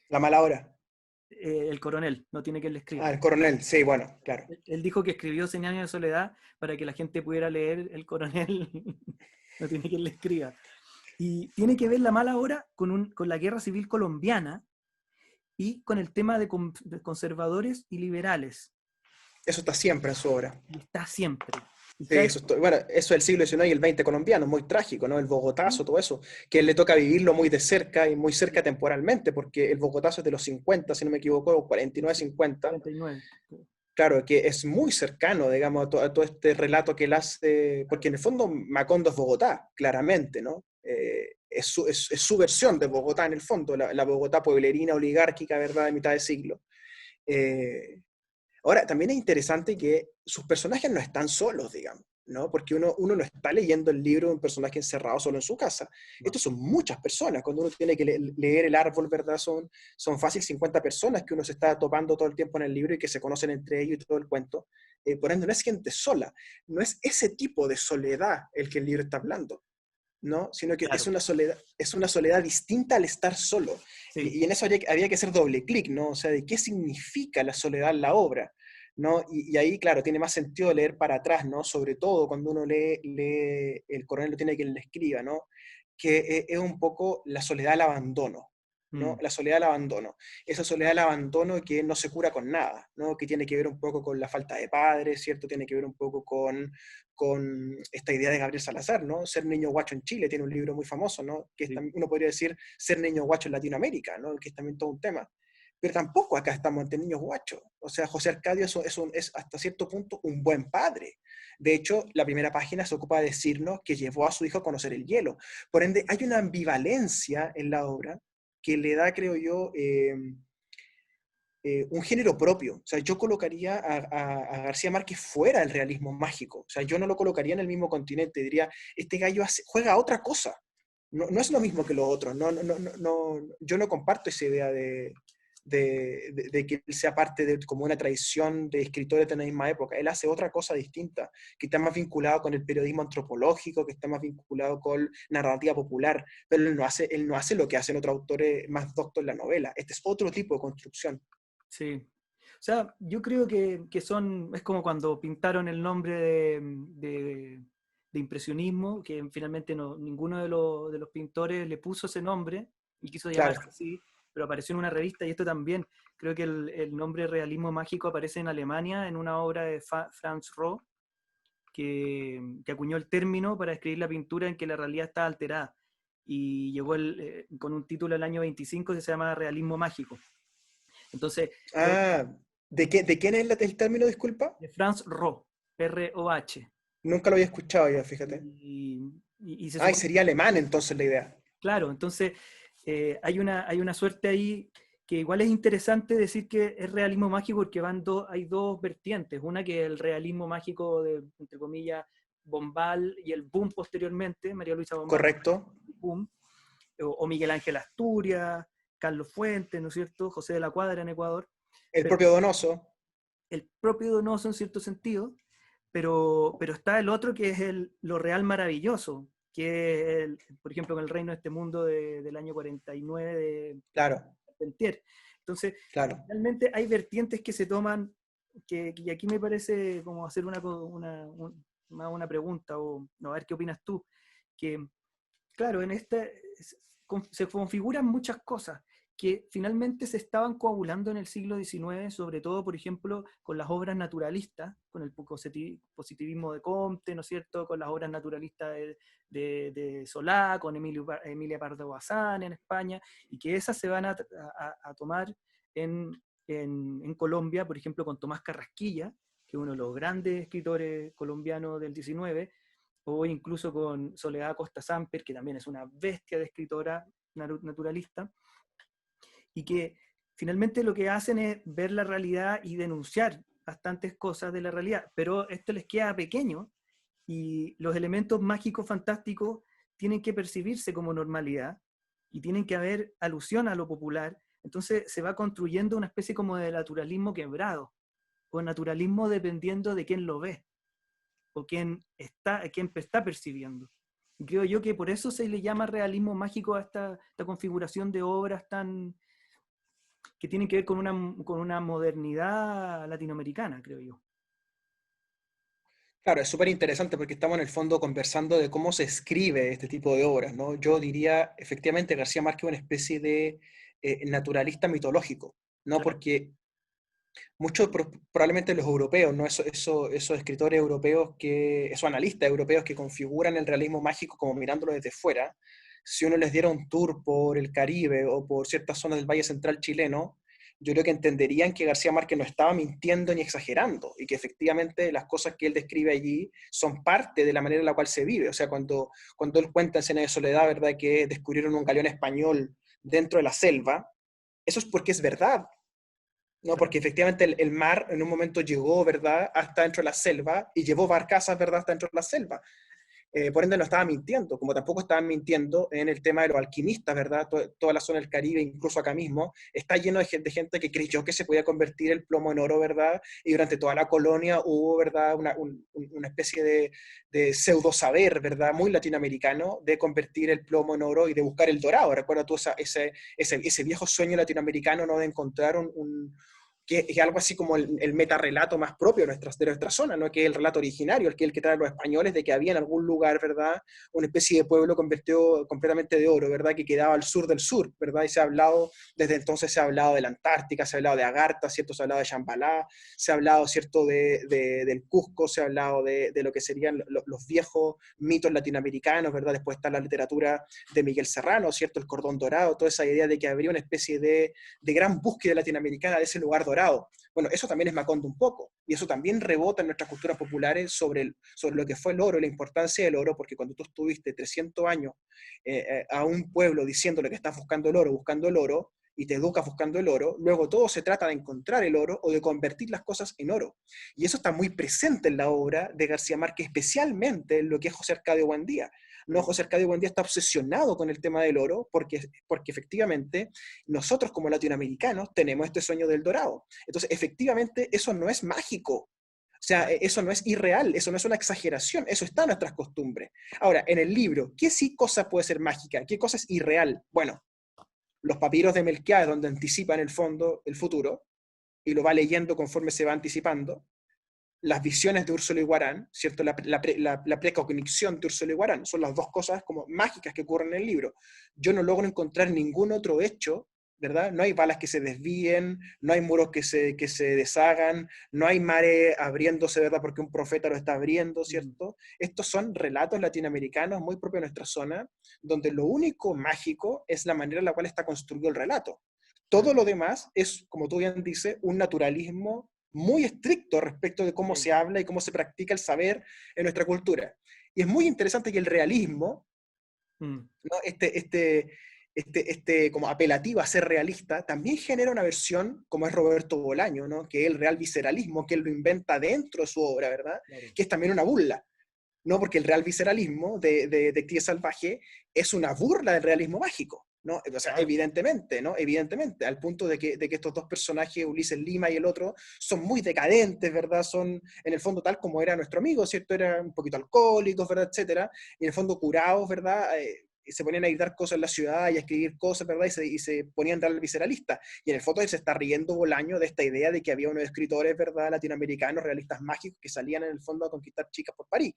La mala hora. El Coronel no tiene quien le escriba. Ah, el coronel, sí, bueno, claro. Él dijo que escribió Cien años de soledad para que la gente pudiera leer El Coronel no tiene quien le escriba. Y tiene que ver La mala hora con la guerra civil colombiana y con el tema de conservadores y liberales. Eso está siempre en su obra. Y está siempre. Y Sí, eso, bueno, eso del siglo XIX y el XX colombiano, muy trágico, ¿no? El Bogotazo, todo eso, que a él le toca vivirlo muy de cerca y muy cerca temporalmente, porque el Bogotazo es de los 50, si no me equivoco, 49, 50. 49. Claro, que es muy cercano, digamos, a todo este relato que él hace, porque en el fondo Macondo es Bogotá, claramente, ¿no? Es su versión de Bogotá en el fondo, la Bogotá pueblerina, oligárquica, ¿verdad?, de mitad de siglo. Eh, Ahora, también es interesante que sus personajes no están solos, digamos, ¿no? Porque uno no está leyendo el libro de un personaje encerrado solo en su casa. No. Estos son muchas personas. Cuando uno tiene que leer el árbol, ¿verdad? Son fácil 50 personas que uno se está topando todo el tiempo en el libro y que se conocen entre ellos y todo el cuento. Por ende, no es gente sola. No es ese tipo de soledad el que el libro está hablando, ¿no? Sino que Claro, es una soledad distinta al estar solo. sí. Y en eso había que hacer doble clic, ¿no? O sea, de qué significa la soledad en la obra, ¿no? Y ahí, claro, tiene más sentido leer para atrás, ¿no? Sobre todo cuando uno lee El coronel lo tiene quien le escriba, ¿no? Que es un poco la soledad al abandono, ¿no? Mm, La soledad al abandono. Esa soledad al abandono que no se cura con nada, ¿no? Que tiene que ver un poco con la falta de padres, ¿cierto? Tiene que ver un poco con esta idea de Gabriel Salazar, ¿no? Ser niño guacho en Chile, tiene un libro muy famoso, ¿no? Que es sí. uno podría decir ser niño guacho en Latinoamérica, ¿no? Que es también todo un tema. Pero tampoco acá estamos ante niños guachos. O sea, José Arcadio es hasta cierto punto un buen padre. De hecho, la primera página se ocupa de decirnos que llevó a su hijo a conocer el hielo. Por ende, hay una ambivalencia en la obra que le da, creo yo, un género propio. O sea, yo colocaría a García Márquez fuera del realismo mágico. O sea, yo no lo colocaría en el mismo continente. Diría, este gallo juega a otra cosa. No, no es lo mismo que los otros. Yo no comparto esa idea de que él sea parte de como una tradición de escritores de la misma época. Él hace otra cosa distinta, que está más vinculado con el periodismo antropológico, que está más vinculado con narrativa popular, pero él no hace lo que hacen otros autores más doctos en la novela. Este es otro tipo de construcción. Sí. O sea, yo creo que es como cuando pintaron el nombre de impresionismo, que finalmente ninguno de los pintores le puso ese nombre y quiso Claro. llamarse así, pero apareció en una revista y esto también, creo que el nombre realismo mágico aparece en Alemania en una obra de Franz Roh, que acuñó el término para describir la pintura en que la realidad está alterada y llegó con un título el año 25 que se llama Realismo Mágico. Entonces, Ah, ¿de quién es el término, disculpa? de Franz Roh, R-O-H. Nunca lo había escuchado ya, fíjate. Y se Ah, y supone, sería alemán entonces la idea. claro, entonces hay una suerte ahí que igual es interesante decir que es realismo mágico porque hay dos vertientes. Una que es el realismo mágico de, entre comillas, Bombal y el boom posteriormente, María Luisa Bombal, ¿Correcto? boom, o Miguel Ángel Asturias, Carlos Fuentes, ¿no es cierto? José de la Cuadra en Ecuador, El pero propio Donoso. el propio Donoso en cierto sentido, pero está el otro que es lo real maravilloso, que es, por ejemplo, en El reino de este mundo del año 49 de Claro, Carpentier. Entonces, claro. realmente hay vertientes que se toman, y aquí me parece como hacer una pregunta, o no, a ver qué opinas tú, que claro, se configuran muchas cosas que finalmente se estaban coagulando en el siglo XIX, sobre todo, por ejemplo, con las obras naturalistas, con el positivismo de Comte, ¿no es cierto?, con las obras naturalistas de Solá, con Emilia Pardo Bazán en España, y que esas se van a tomar en Colombia, por ejemplo, con Tomás Carrasquilla, que es uno de los grandes escritores colombianos del XIX, o incluso con Soledad Costa Samper, que también es una bestia de escritora naturalista, y que finalmente lo que hacen es ver la realidad y denunciar bastantes cosas de la realidad, pero esto les queda pequeño y los elementos mágicos fantásticos tienen que percibirse como normalidad, y tienen que haber alusión a lo popular. Entonces se va construyendo una especie como de naturalismo quebrado, o naturalismo dependiendo de quién lo ve, o quién está percibiendo. Y creo yo que por eso se le llama realismo mágico a esta configuración de obras que tienen que ver con una modernidad latinoamericana, creo yo. Claro, es súper interesante porque estamos en el fondo conversando de cómo se escribe este tipo de obras, ¿no? Yo diría, efectivamente, García Márquez es una especie de naturalista mitológico, ¿no? Claro. Porque muchos, probablemente los europeos, ¿no? Esos escritores europeos, esos analistas europeos que configuran el realismo mágico como mirándolo desde fuera, si uno les diera un tour por el Caribe o por ciertas zonas del Valle Central chileno, yo creo que entenderían que García Márquez no estaba mintiendo ni exagerando y que efectivamente las cosas que él describe allí son parte de la manera en la cual se vive. O sea, cuando él cuenta en Cena de Soledad, ¿verdad?, que descubrieron un galeón español dentro de la selva, eso es porque es verdad. ¿No? Claro. Porque efectivamente el mar en un momento llegó, ¿verdad?, hasta dentro de la selva y llevó barcazas, ¿verdad?, hasta dentro de la selva. Por ende no estaba mintiendo, como tampoco estaban mintiendo en el tema de los alquimistas, ¿verdad? Toda la zona del Caribe, incluso acá mismo, está lleno de gente que creyó que se podía convertir el plomo en oro, ¿verdad? Y durante toda la colonia hubo, ¿verdad?, una especie de pseudo saber, ¿verdad?, muy latinoamericano de convertir el plomo en oro y de buscar el dorado. Recuerda tú ese viejo sueño latinoamericano, ¿no?, de encontrar que es algo así como el metarrelato más propio de nuestra zona, ¿no?, que es el relato originario, el que trae los españoles de que había en algún lugar, ¿verdad?, una especie de pueblo convertido completamente de oro, ¿verdad?, que quedaba al sur del sur, ¿verdad? Y desde entonces se ha hablado de la Antártica, se ha hablado de Agartha, ¿cierto? Se ha hablado de Shambhala, se ha hablado, ¿cierto?, del Cusco, se ha hablado de lo que serían los viejos mitos latinoamericanos, ¿verdad? Después está la literatura de Miguel Serrano, ¿cierto?, el cordón dorado, toda esa idea de que habría una especie de gran búsqueda latinoamericana de ese lugar dorado. Bueno, eso también es Macondo un poco, y eso también rebota en nuestras culturas populares sobre lo que fue el oro y la importancia del oro, porque cuando tú estuviste 300 años a un pueblo diciéndole que estás buscando el oro, y te educas buscando el oro, luego todo se trata de encontrar el oro o de convertir las cosas en oro. Y eso está muy presente en la obra de García Márquez, especialmente en lo que es José Arcadio Buendía. No, José Arcadio Buendía está obsesionado con el tema del oro porque efectivamente nosotros como latinoamericanos tenemos este sueño del dorado. Entonces, efectivamente, eso no es mágico. O sea, eso no es irreal, eso no es una exageración, eso está en nuestras costumbres. Ahora, en el libro, ¿qué sí cosa puede ser mágica? ¿Qué cosa es irreal? Bueno, los papiros de Melquiades, donde anticipa en el fondo el futuro, y lo va leyendo conforme se va anticipando, las visiones de Úrsula Iguarán, ¿cierto? La precognición de Úrsula Iguarán, son las dos cosas como mágicas que ocurren en el libro. Yo no logro encontrar ningún otro hecho, ¿verdad? No hay balas que se desvíen, no hay muros que se deshagan, no hay mares abriéndose, ¿verdad?, porque un profeta lo está abriendo, ¿cierto? Estos son relatos latinoamericanos muy propios de nuestra zona, donde lo único mágico es la manera en la cual está construido el relato. Todo lo demás es, como tú bien dices, un naturalismo muy estricto respecto de cómo Sí. se habla y cómo se practica el saber en nuestra cultura. Y es muy interesante que el realismo, Mm. ¿no?, como apelativo a ser realista, también genera una versión, como es Roberto Bolaño, ¿no?, que es el real visceralismo, que él lo inventa dentro de su obra, ¿verdad?, Claro. que es también una burla, ¿no? Porque el real visceralismo de Detective Salvaje es una burla del realismo mágico, ¿no? O sea, Claro. evidentemente, ¿no? Evidentemente, al punto de que estos dos personajes, Ulises Lima y el otro, son muy decadentes, ¿verdad? Son, en el fondo, tal como era nuestro amigo, ¿cierto? Eran un poquito alcohólicos, ¿verdad? Etcétera, y en el fondo curados, ¿verdad? Y se ponían a gritar cosas en la ciudad y a escribir cosas, ¿verdad? Y se ponían a dar el visceralista. Y en el fondo él se está riendo Bolaño de esta idea de que había unos escritores, ¿verdad?, latinoamericanos, realistas mágicos, que salían en el fondo a conquistar chicas por París.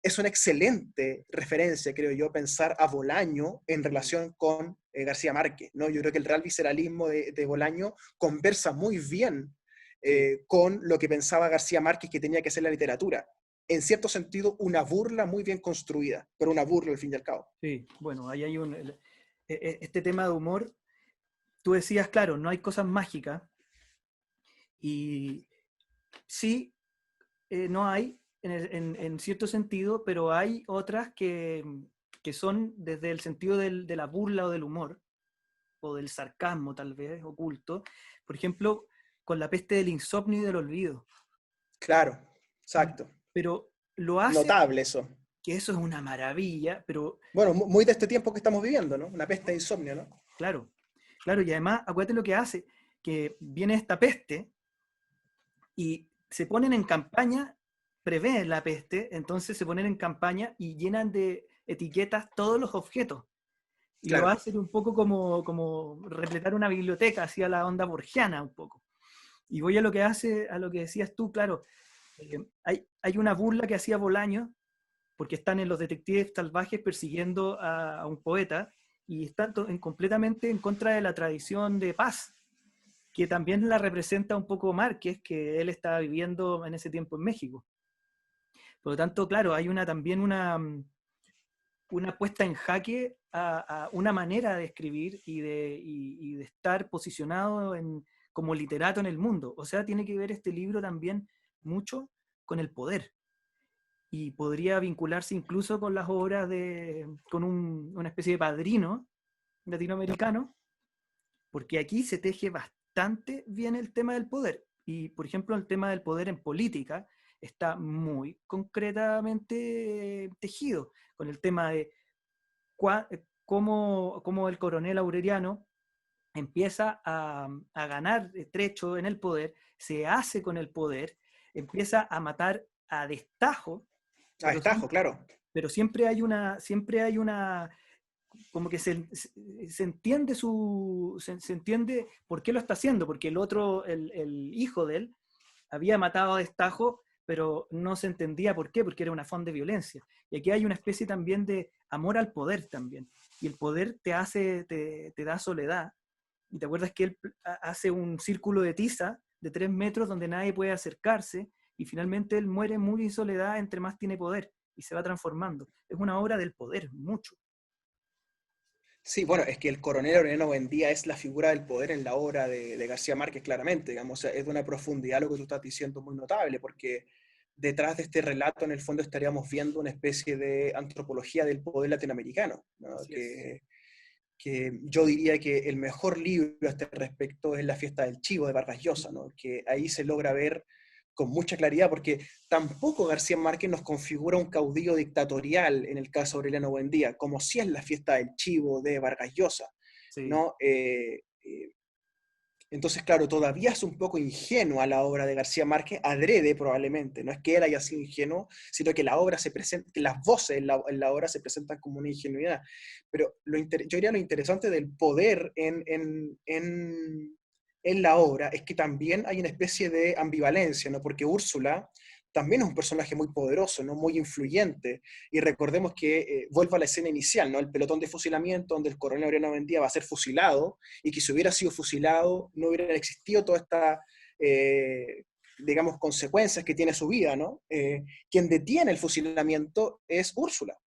Es una excelente referencia, creo yo, pensar a Bolaño en Sí. relación con García Márquez, ¿no? Yo creo que el real visceralismo de Bolaño conversa muy bien Sí. con lo que pensaba García Márquez que tenía que ser la literatura. En cierto sentido, una burla muy bien construida, pero una burla al fin y al cabo. Sí. Bueno, ahí hay este tema de humor. Tú decías, claro, no hay cosas mágicas. Y sí, no hay en cierto sentido, pero hay otras que son desde el sentido de la burla o del humor, o del sarcasmo tal vez, oculto. Por ejemplo, con La peste del insomnio y del olvido. Claro, exacto. Pero lo hace, Notable eso. que eso es una maravilla, pero Bueno, muy de este tiempo que estamos viviendo, ¿no? Una peste de insomnio, ¿no? claro, claro, y además, acuérdate lo que hace, que viene esta peste y se ponen en campaña, prevén la peste, entonces se ponen en campaña y llenan de etiquetas todos los objetos. Y lo Claro. hacen un poco como repletar una biblioteca, hacia la onda borgiana un poco. Y voy a lo que hace, a lo que decías tú, claro, hay una burla que hacía Bolaño, porque están en los detectives salvajes persiguiendo a un poeta, y están completamente en contra de la tradición de paz, que también la representa un poco Márquez, que él estaba viviendo en ese tiempo en México. Por lo tanto, claro, hay también una puesta en jaque a una manera de escribir y de estar posicionado como literato en el mundo. O sea, tiene que ver este libro también mucho con el poder. Y podría vincularse incluso con las obras con una especie de padrino latinoamericano, porque aquí se teje bastante bien el tema del poder. Y, por ejemplo, el tema del poder en política está muy concretamente tejido, con el tema de cómo el coronel Aureliano empieza a ganar trecho en el poder, se hace con el poder, empieza a matar a destajo, Ah, pero Estajo, siempre, claro. pero siempre hay una, como que se entiende se entiende por qué lo está haciendo, porque el otro, el hijo de él, había matado a destajo, pero no se entendía por qué, porque era una forma de violencia. Y aquí hay una especie también de amor al poder también. Y el poder te da soledad. Y te acuerdas que él hace un círculo de tiza de 3 metros donde nadie puede acercarse, y finalmente él muere muy en soledad entre más tiene poder, y se va transformando. Es una obra del poder, mucho. Sí, bueno, es que el coronel Aureliano Buendía es la figura del poder en la obra de García Márquez, claramente, digamos, o sea, es de una profundidad lo que tú estás diciendo muy notable, porque detrás de este relato, en el fondo, estaríamos viendo una especie de antropología del poder latinoamericano, ¿no? Así es. Que yo diría que el mejor libro a este respecto es La fiesta del chivo de Vargas Llosa, ¿no? Que ahí se logra ver con mucha claridad, porque tampoco García Márquez nos configura un caudillo dictatorial en el caso de Aureliano Buendía, como si es La fiesta del chivo de Vargas Llosa, Sí. ¿no? Entonces, claro, todavía es un poco ingenua la obra de García Márquez, adrede probablemente, no es que él haya sido ingenuo, sino que la obra se presenta, que las voces en la obra se presentan como una ingenuidad. Pero yo diría lo interesante del poder en la obra es que también hay una especie de ambivalencia, ¿no? Porque Úrsula también es un personaje muy poderoso, ¿no? Muy influyente. Y recordemos que, vuelvo a la escena inicial, ¿no? El pelotón de fusilamiento donde el coronel Aureliano Buendía va a ser fusilado, y que si hubiera sido fusilado no hubiera existido toda esta, digamos, consecuencias que tiene su vida, ¿no? Quien detiene el fusilamiento es Úrsula.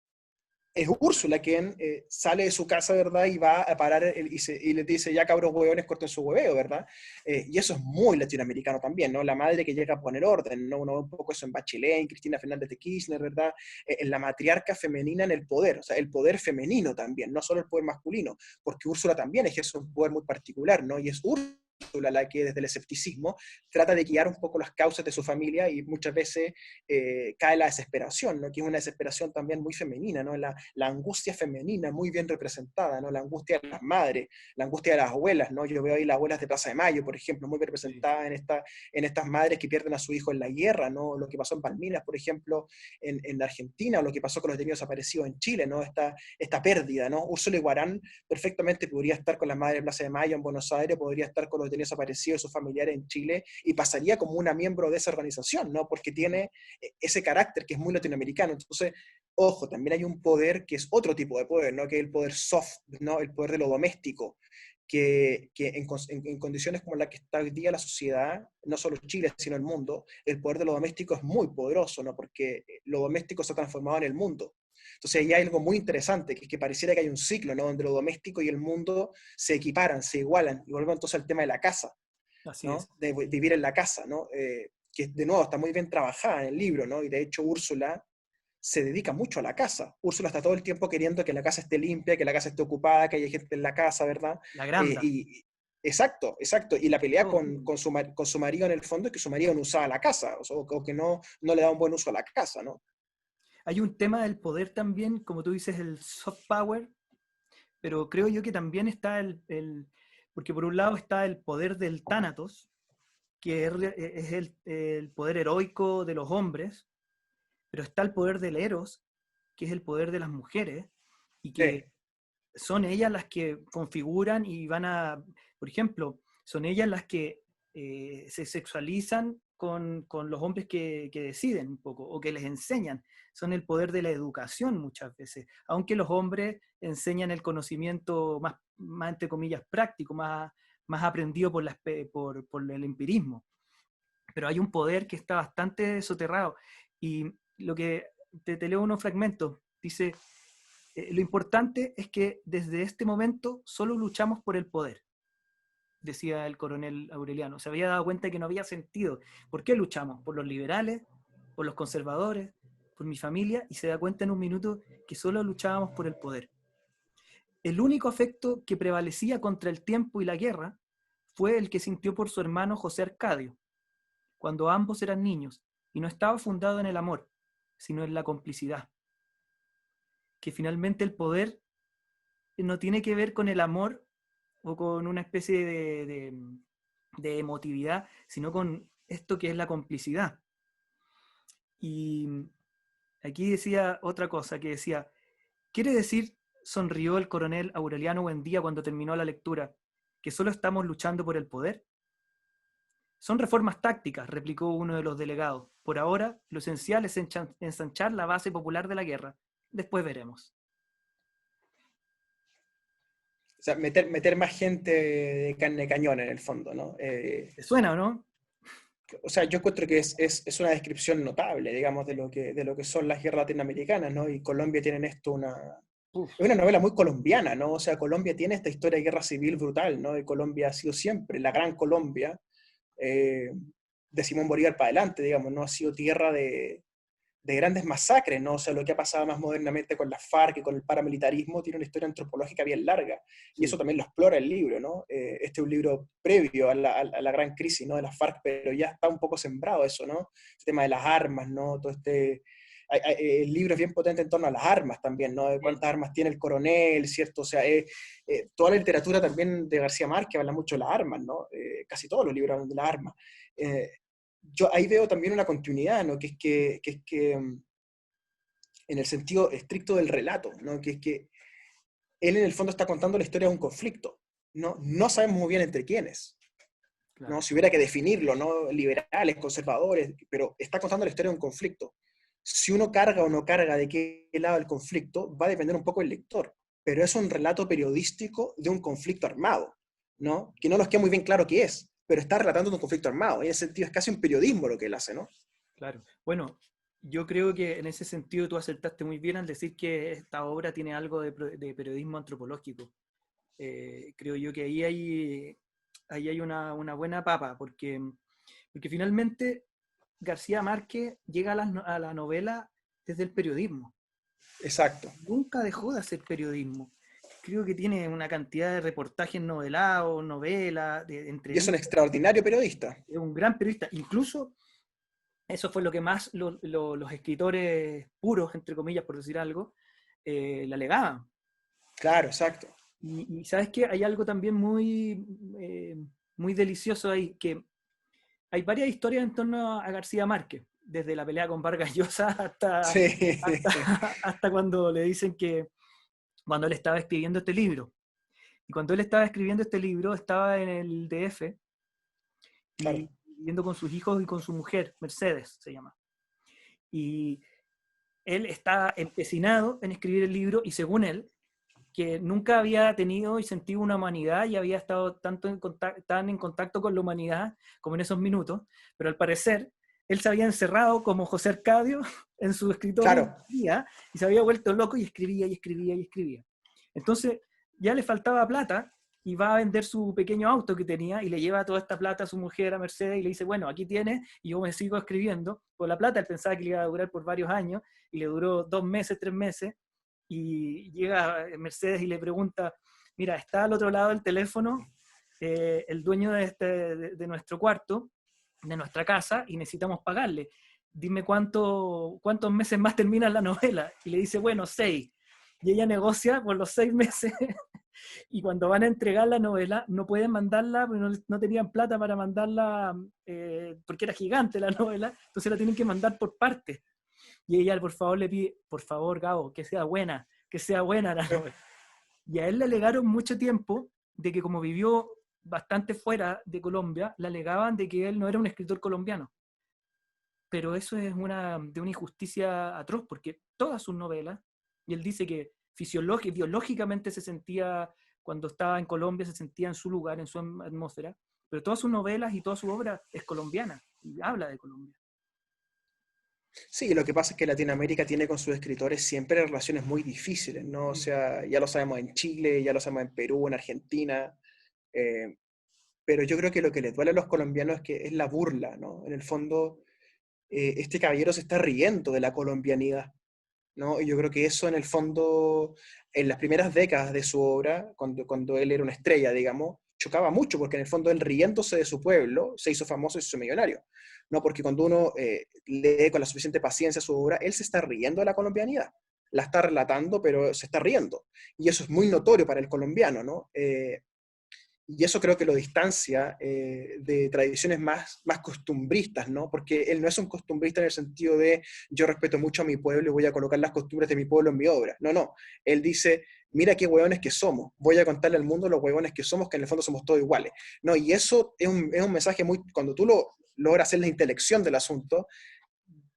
Es Úrsula quien sale de su casa, ¿verdad? Y va a parar y le dice, ya cabros hueones, corten su hueveo, ¿verdad? Y eso es muy latinoamericano también, ¿no? La madre que llega a poner orden, ¿no? Uno ve un poco eso en Bachelet, en Cristina Fernández de Kirchner, ¿verdad? En la matriarca femenina en el poder, o sea, el poder femenino también, no solo el poder masculino, porque Úrsula también ejerce un poder muy particular, ¿no? Y es Úrsula la que desde el escepticismo trata de guiar un poco las causas de su familia, y muchas veces cae la desesperación, ¿no? Que es una desesperación también muy femenina, ¿no? La angustia femenina muy bien representada, ¿no? La angustia de las madres, la angustia de las abuelas, ¿no? Yo veo ahí las abuelas de Plaza de Mayo, por ejemplo, muy bien Sí. representadas en estas madres que pierden a su hijo en la guerra, ¿no? Lo que pasó en Palmiras, por ejemplo, en Argentina, o lo que pasó con los detenidos desaparecidos en Chile, ¿no? Esta pérdida, ¿no? Úrsula Iguarán perfectamente podría estar con las madres de Plaza de Mayo en Buenos Aires, podría estar con los detenidos desaparecidos, sus familiares en Chile, y pasaría como una miembro de esa organización, ¿no? Porque tiene ese carácter que es muy latinoamericano. Entonces, ojo, también hay un poder que es otro tipo de poder, ¿no? Que es el poder soft, ¿no? El poder de lo doméstico, que en condiciones como la que está hoy día la sociedad, no solo Chile, sino el mundo, el poder de lo doméstico es muy poderoso, ¿no? Porque lo doméstico se ha transformado en el mundo. Entonces ahí hay algo muy interesante, que pareciera que hay un ciclo, ¿no? Donde lo doméstico y el mundo se equiparan, se igualan, y volvemos entonces al tema de la casa, Así es. ¿no? De vivir en la casa, ¿no? Que de nuevo está muy bien trabajada en el libro, ¿no? Y de hecho Úrsula se dedica mucho a la casa. Úrsula está todo el tiempo queriendo que la casa esté limpia, que la casa esté ocupada, que haya gente en la casa, ¿verdad? La granda. Exacto, exacto. Y la pelea Oh, con su marido en el fondo es que su marido no usaba la casa, o que no le da un buen uso a la casa, ¿no? Hay un tema del poder también, como tú dices, el soft power, pero creo yo que también está porque por un lado está el poder del Thanatos, que es el poder heroico de los hombres, pero está el poder del Eros, que es el poder de las mujeres, y que Sí, son ellas las que configuran y van a, por ejemplo, son ellas las que se sexualizan con los hombres que deciden un poco, o que les enseñan. Son el poder de la educación muchas veces, aunque los hombres enseñan el conocimiento más entre comillas, práctico, más aprendido por el empirismo. Pero hay un poder que está bastante soterrado. Y lo que te leo unos fragmentos, dice, lo importante es que desde este momento solo luchamos por el poder, decía el coronel Aureliano. Se había dado cuenta de que no había sentido. ¿Por qué luchamos? ¿Por los liberales? ¿Por los conservadores? ¿Por mi familia? Y se da cuenta en un minuto que solo luchábamos por el poder. El único afecto que prevalecía contra el tiempo y la guerra fue el que sintió por su hermano José Arcadio, cuando ambos eran niños, y no estaba fundado en el amor, sino en la complicidad. Que finalmente el poder no tiene que ver con el amor o con una especie de emotividad, sino con esto que es la complicidad. Y aquí decía otra cosa, que decía, ¿quiere decir, sonrió el coronel Aureliano Buendía cuando terminó la lectura, que solo estamos luchando por el poder? Son reformas tácticas, replicó uno de los delegados. Por ahora, lo esencial es ensanchar la base popular de la guerra. Después veremos. o sea, meter más gente de carne de cañón en el fondo, ¿no? ¿Te suena o no? O sea, yo encuentro que es una descripción notable, digamos, de lo que son las guerras latinoamericanas, ¿no? Y Colombia tiene en esto Uf, es una novela muy colombiana, ¿no? O sea, Colombia tiene esta historia de guerra civil brutal, ¿no? Y Colombia ha sido siempre la gran Colombia, eh, de Simón Bolívar para adelante, digamos, ¿no? Ha sido tierra de grandes masacres, ¿no? O sea, lo que ha pasado más modernamente con las FARC y con el paramilitarismo tiene una historia antropológica bien larga, y eso sí, también lo explora el libro, ¿no? Este es un libro previo a la gran crisis, ¿no? De las FARC, pero ya está un poco sembrado eso, ¿no? El tema de las armas, ¿no? Todo este... El libro es bien potente en torno a las armas también, ¿no? De sí, cuántas armas tiene el coronel, ¿cierto? O sea, toda la literatura también de García Márquez habla mucho de las armas, ¿no? Casi todos los libros hablan de las armas. Eh, yo ahí veo también una continuidad, ¿no? En el sentido estricto del relato, ¿no? Que es que él en el fondo está contando la historia de un conflicto, ¿no? No sabemos muy bien entre quiénes, ¿no? claro. Si hubiera que definirlo, ¿no? Liberales, conservadores, pero está contando la historia de un conflicto. Si uno carga o no carga de qué lado del conflicto, va a depender un poco del lector, pero es un relato periodístico de un conflicto armado, ¿no? Que no nos queda muy bien claro qué es, pero está relatando un conflicto armado, y en ese sentido es casi un periodismo lo que él hace, ¿no? Claro. Bueno, yo creo que en ese sentido tú acertaste muy bien al decir que esta obra tiene algo de periodismo antropológico. Creo yo que ahí hay una buena papa, porque finalmente García Márquez llega a la novela desde el periodismo. Exacto. Nunca dejó de hacer periodismo. Creo que tiene una cantidad de reportajes novelados, novelas, de Y es un entrevistas. extraordinario periodista. Es un gran periodista. Incluso eso fue lo que más los escritores puros, entre comillas, por decir algo, le alegaban. Claro, exacto. Y sabes que hay algo también muy delicioso ahí, que hay varias historias en torno a García Márquez, desde la pelea con Vargas Llosa Sí, hasta, hasta cuando le dicen que cuando él estaba escribiendo este libro. Y cuando él estaba escribiendo este libro, estaba en el DF claro. y viviendo con sus hijos y con su mujer, Mercedes se llama. Y él está empecinado en escribir el libro y según él, que nunca había tenido y sentido una humanidad y había estado tan en contacto con la humanidad como en esos minutos, pero al parecer él se había encerrado como José Arcadio en su escritorio Claro, y se había vuelto loco y escribía y escribía y escribía. Entonces ya le faltaba plata y va a vender su pequeño auto que tenía y le lleva toda esta plata a su mujer, a Mercedes, y le dice, bueno, aquí tienes, y yo me sigo escribiendo. Por la plata él pensaba que le iba a durar por varios años, y le duró 2 meses, 3 meses, y llega Mercedes y le pregunta, mira, está al otro lado del teléfono el dueño de nuestro cuarto, de nuestra casa, y necesitamos pagarle. dime cuántos meses más termina la novela. Y le dice, bueno, 6. Y ella negocia por los 6 meses. Y cuando van a entregar la novela, no pueden mandarla, porque no tenían plata para mandarla, porque era gigante la novela, entonces la tienen que mandar por partes. Y ella, por favor, le pide, por favor, Gabo, que sea buena la novela. Y a él le alegaron mucho tiempo de que como vivió bastante fuera de Colombia, le alegaban de que él no era un escritor colombiano. Pero eso es de una injusticia atroz, porque todas sus novelas, y él dice que biológicamente se sentía, cuando estaba en Colombia, se sentía en su lugar, en su atmósfera, pero todas sus novelas y toda su obra es colombiana, y habla de Colombia. Sí, lo que pasa es que Latinoamérica tiene con sus escritores siempre relaciones muy difíciles, ¿no? O sea, ya lo sabemos en Chile, ya lo sabemos en Perú, en Argentina, eh, pero yo creo que lo que les duele a los colombianos es que es la burla, ¿no? En el fondo, este caballero se está riendo de la colombianidad, ¿no? Y yo creo que eso en el fondo, en las primeras décadas de su obra, cuando él era una estrella, digamos, chocaba mucho, porque en el fondo él riéndose de su pueblo se hizo famoso y se hizo millonario, ¿no? Porque cuando uno lee con la suficiente paciencia su obra, él se está riendo de la colombianidad. La está relatando, pero se está riendo. Y eso es muy notorio para el colombiano, ¿no? Y eso creo que lo distancia de tradiciones más costumbristas, ¿no? Porque él no es un costumbrista en el sentido de yo respeto mucho a mi pueblo y voy a colocar las costumbres de mi pueblo en mi obra. No, no. Él dice, mira qué hueones que somos, voy a contarle al mundo los hueones que somos, que en el fondo somos todos iguales. No, y eso es un mensaje muy, cuando tú logras hacer la intelección del asunto,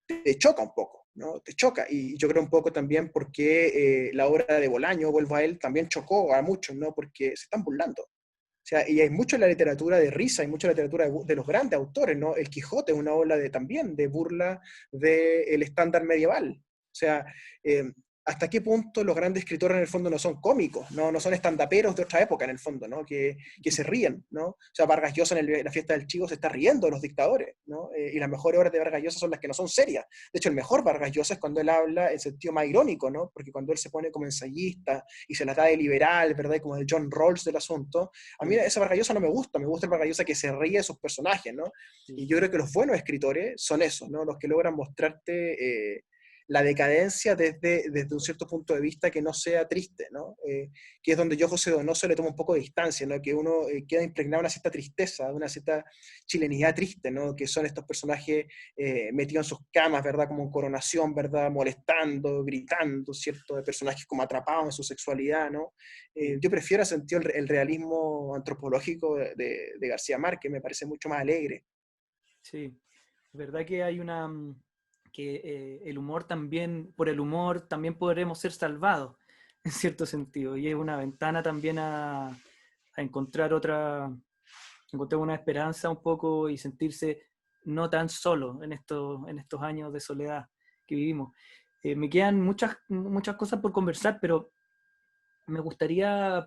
te choca un poco, ¿no? Te choca. Y yo creo un poco también porque la obra de Bolaño, vuelvo a él, también chocó a muchos, ¿no? Porque se están burlando. O sea, y hay mucho en la literatura de risa, hay mucho en la literatura de los grandes autores, ¿no? El Quijote es una ola también de burla del estándar medieval. O sea, eh, ¿hasta qué punto los grandes escritores en el fondo no son cómicos, no son estandaperos de otra época en el fondo, ¿no? Que se ríen, ¿no? O sea, Vargas Llosa en la fiesta del Chivo se está riendo de los dictadores, ¿no? Y las mejores obras de Vargas Llosa son las que no son serias. De hecho, el mejor Vargas Llosa es cuando él habla en sentido más irónico, ¿no? Porque cuando él se pone como ensayista y se la da de liberal, ¿verdad? Y como el John Rawls del asunto, a mí Sí, esa Vargas Llosa no me gusta el Vargas Llosa que se ríe de sus personajes, ¿no? sí. Y yo creo que los buenos escritores son esos, ¿no? Los que logran mostrarte la decadencia desde un cierto punto de vista que no sea triste, ¿no? Que es donde yo, José Donoso, le tomo un poco de distancia, ¿no? Que uno queda impregnado de una cierta tristeza, de una cierta chilenidad triste, ¿no? Que son estos personajes metidos en sus camas, ¿verdad? Como en Coronación, ¿verdad? Molestando, gritando, ¿cierto? De personajes como atrapados en su sexualidad, ¿no? Sí, Yo prefiero sentir el realismo antropológico de García Márquez, me parece mucho más alegre. sí. Es verdad que hay que el humor también, por el humor también podremos ser salvados, en cierto sentido, y es una ventana también a encontrar una esperanza un poco y sentirse no tan solo en estos años de soledad que vivimos. Me quedan muchas cosas por conversar, pero me gustaría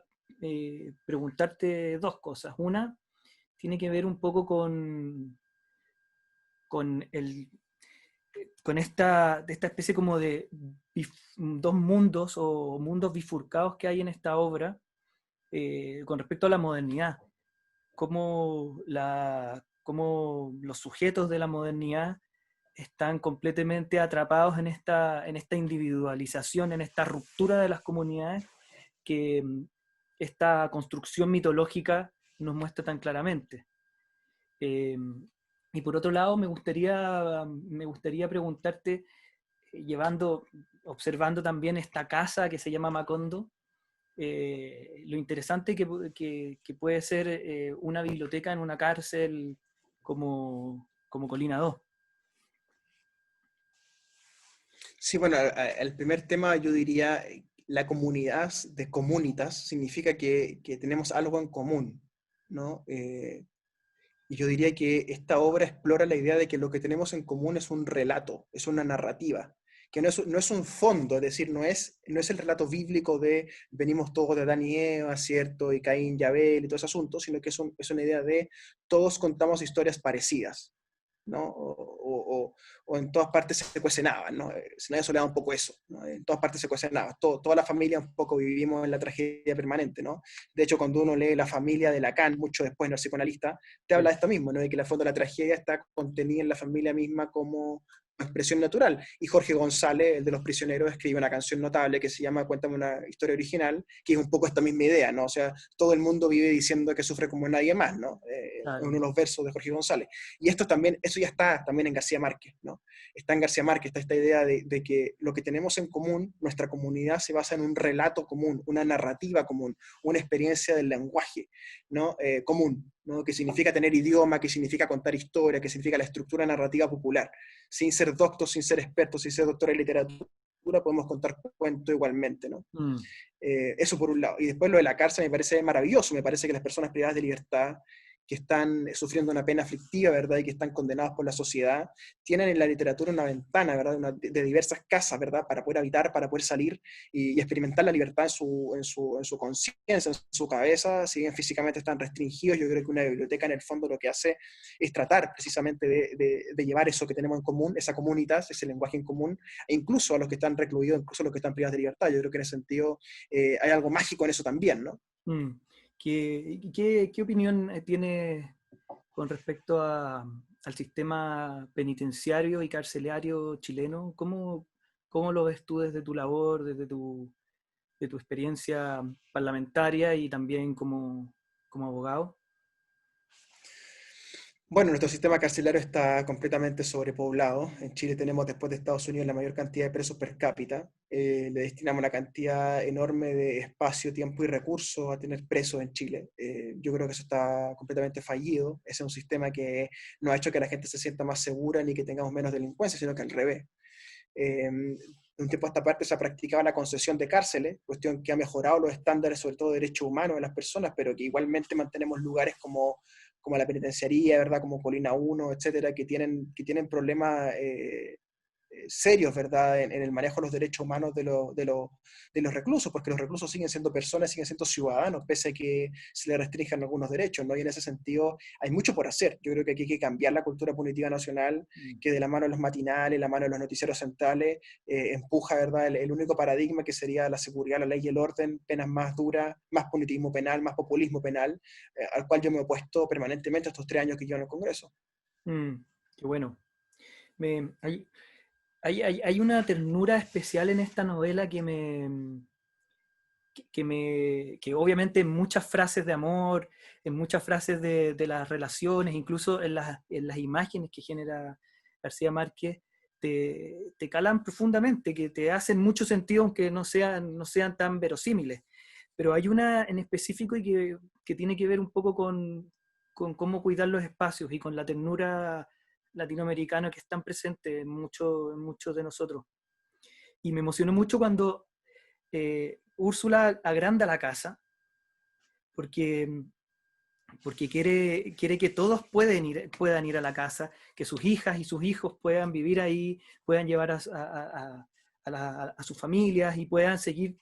preguntarte dos cosas. Una tiene que ver un poco con esta especie como de dos mundos o mundos bifurcados que hay en esta obra con respecto a la modernidad. Cómo los sujetos de la modernidad están completamente atrapados en esta individualización, en esta ruptura de las comunidades que esta construcción mitológica nos muestra tan claramente. Eh, y por otro lado, me gustaría preguntarte, observando también esta casa que se llama Macondo, lo interesante que puede ser una biblioteca en una cárcel como Colina 2. Sí, bueno, el primer tema yo diría, la comunidad de comunitas significa que tenemos algo en común, ¿no? Y yo diría que esta obra explora la idea de que lo que tenemos en común es un relato, es una narrativa, que no es un fondo, es decir, no es el relato bíblico de venimos todos de Adán y Eva, ¿cierto? Y Caín y Abel y todo ese asunto, sino que es una idea de todos contamos historias parecidas, ¿no? O en todas partes se cuecen habas, ¿no? Nadie Soledad un poco eso, ¿no? En todas partes se cuecen habas, toda la familia un poco vivimos en la tragedia permanente, ¿no? De hecho, cuando uno lee La familia de Lacan, mucho después en El psicoanalista, te habla Sí, de esto mismo, ¿no? De que en el fondo la tragedia está contenida en la familia misma expresión natural. Y Jorge González, el de Los Prisioneros, escribe una canción notable que se llama Cuéntame una historia original, que es un poco esta misma idea, ¿no? O sea, todo el mundo vive diciendo que sufre como nadie más, ¿no? En Claro. uno de los versos de Jorge González. Y esto también, eso ya está también en García Márquez, ¿no? Está en García Márquez, está esta idea de que lo que tenemos en común, nuestra comunidad, se basa en un relato común, una narrativa común, una experiencia del lenguaje, ¿no? Común, ¿no? Que significa tener idioma, que significa contar historia, que significa la estructura narrativa popular. Sin ser doctos, sin ser expertos, sin ser doctor en literatura, podemos contar cuentos igualmente, ¿no? Mm. Eso por un lado. Y después lo de la cárcel me parece maravilloso, me parece que las personas privadas de libertad que están sufriendo una pena aflictiva, ¿verdad? Y que están condenados por la sociedad, tienen en la literatura una ventana, ¿verdad? De diversas casas, ¿verdad? Para poder habitar, para poder salir y experimentar la libertad en su conciencia, en su cabeza. Si bien físicamente están restringidos, yo creo que una biblioteca en el fondo lo que hace es tratar precisamente de llevar eso que tenemos en común, esa comunitas, ese lenguaje en común, e incluso a los que están recluidos, incluso a los que están privados de libertad. Yo creo que en ese sentido hay algo mágico en eso también, ¿no? Mm. ¿Qué opinión tiene con respecto al sistema penitenciario y carcelario chileno? ¿Cómo lo ves tú desde tu labor, de tu experiencia parlamentaria y también como abogado? Bueno, nuestro sistema carcelario está completamente sobrepoblado. En Chile tenemos, después de Estados Unidos, la mayor cantidad de presos per cápita. Le destinamos una cantidad enorme de espacio, tiempo y recursos a tener presos en Chile. Yo creo que eso está completamente fallido. Ese es un sistema que no ha hecho que la gente se sienta más segura ni que tengamos menos delincuencia, sino que al revés. De un tiempo a esta parte se ha practicado la concesión de cárceles, cuestión que ha mejorado los estándares, sobre todo de derechos humanos de las personas, pero que igualmente mantenemos lugares como la penitenciaría, ¿verdad? Como Colina 1, etcétera, que tienen problemas serios, ¿verdad? En el manejo de los derechos humanos de los reclusos, porque los reclusos siguen siendo personas, siguen siendo ciudadanos, pese a que se les restrinjan algunos derechos, ¿no? Y en ese sentido hay mucho por hacer. Yo creo que aquí hay que cambiar la cultura punitiva nacional, Mm. que de la mano de los matinales, la mano de los noticieros centrales, empuja, ¿verdad? El único paradigma que sería la seguridad, la ley y el orden, penas más duras, más punitivismo penal, más populismo penal, al cual yo me he opuesto permanentemente estos 3 años que llevo en el Congreso. Mm. Qué bueno. Me, hay, hay una ternura especial en esta novela que obviamente en muchas frases de amor, en muchas frases de las relaciones, incluso en las imágenes que genera García Márquez, te calan profundamente, que te hacen mucho sentido aunque no sean tan verosímiles. Pero hay una en específico y que tiene que ver un poco con cómo cuidar los espacios y con la ternura latinoamericana que están presentes en muchos de nosotros. Y me emocionó mucho cuando Úrsula agranda la casa porque, porque quiere que todos puedan ir a la casa, que sus hijas y sus hijos puedan vivir ahí, puedan llevar a sus familias y puedan seguir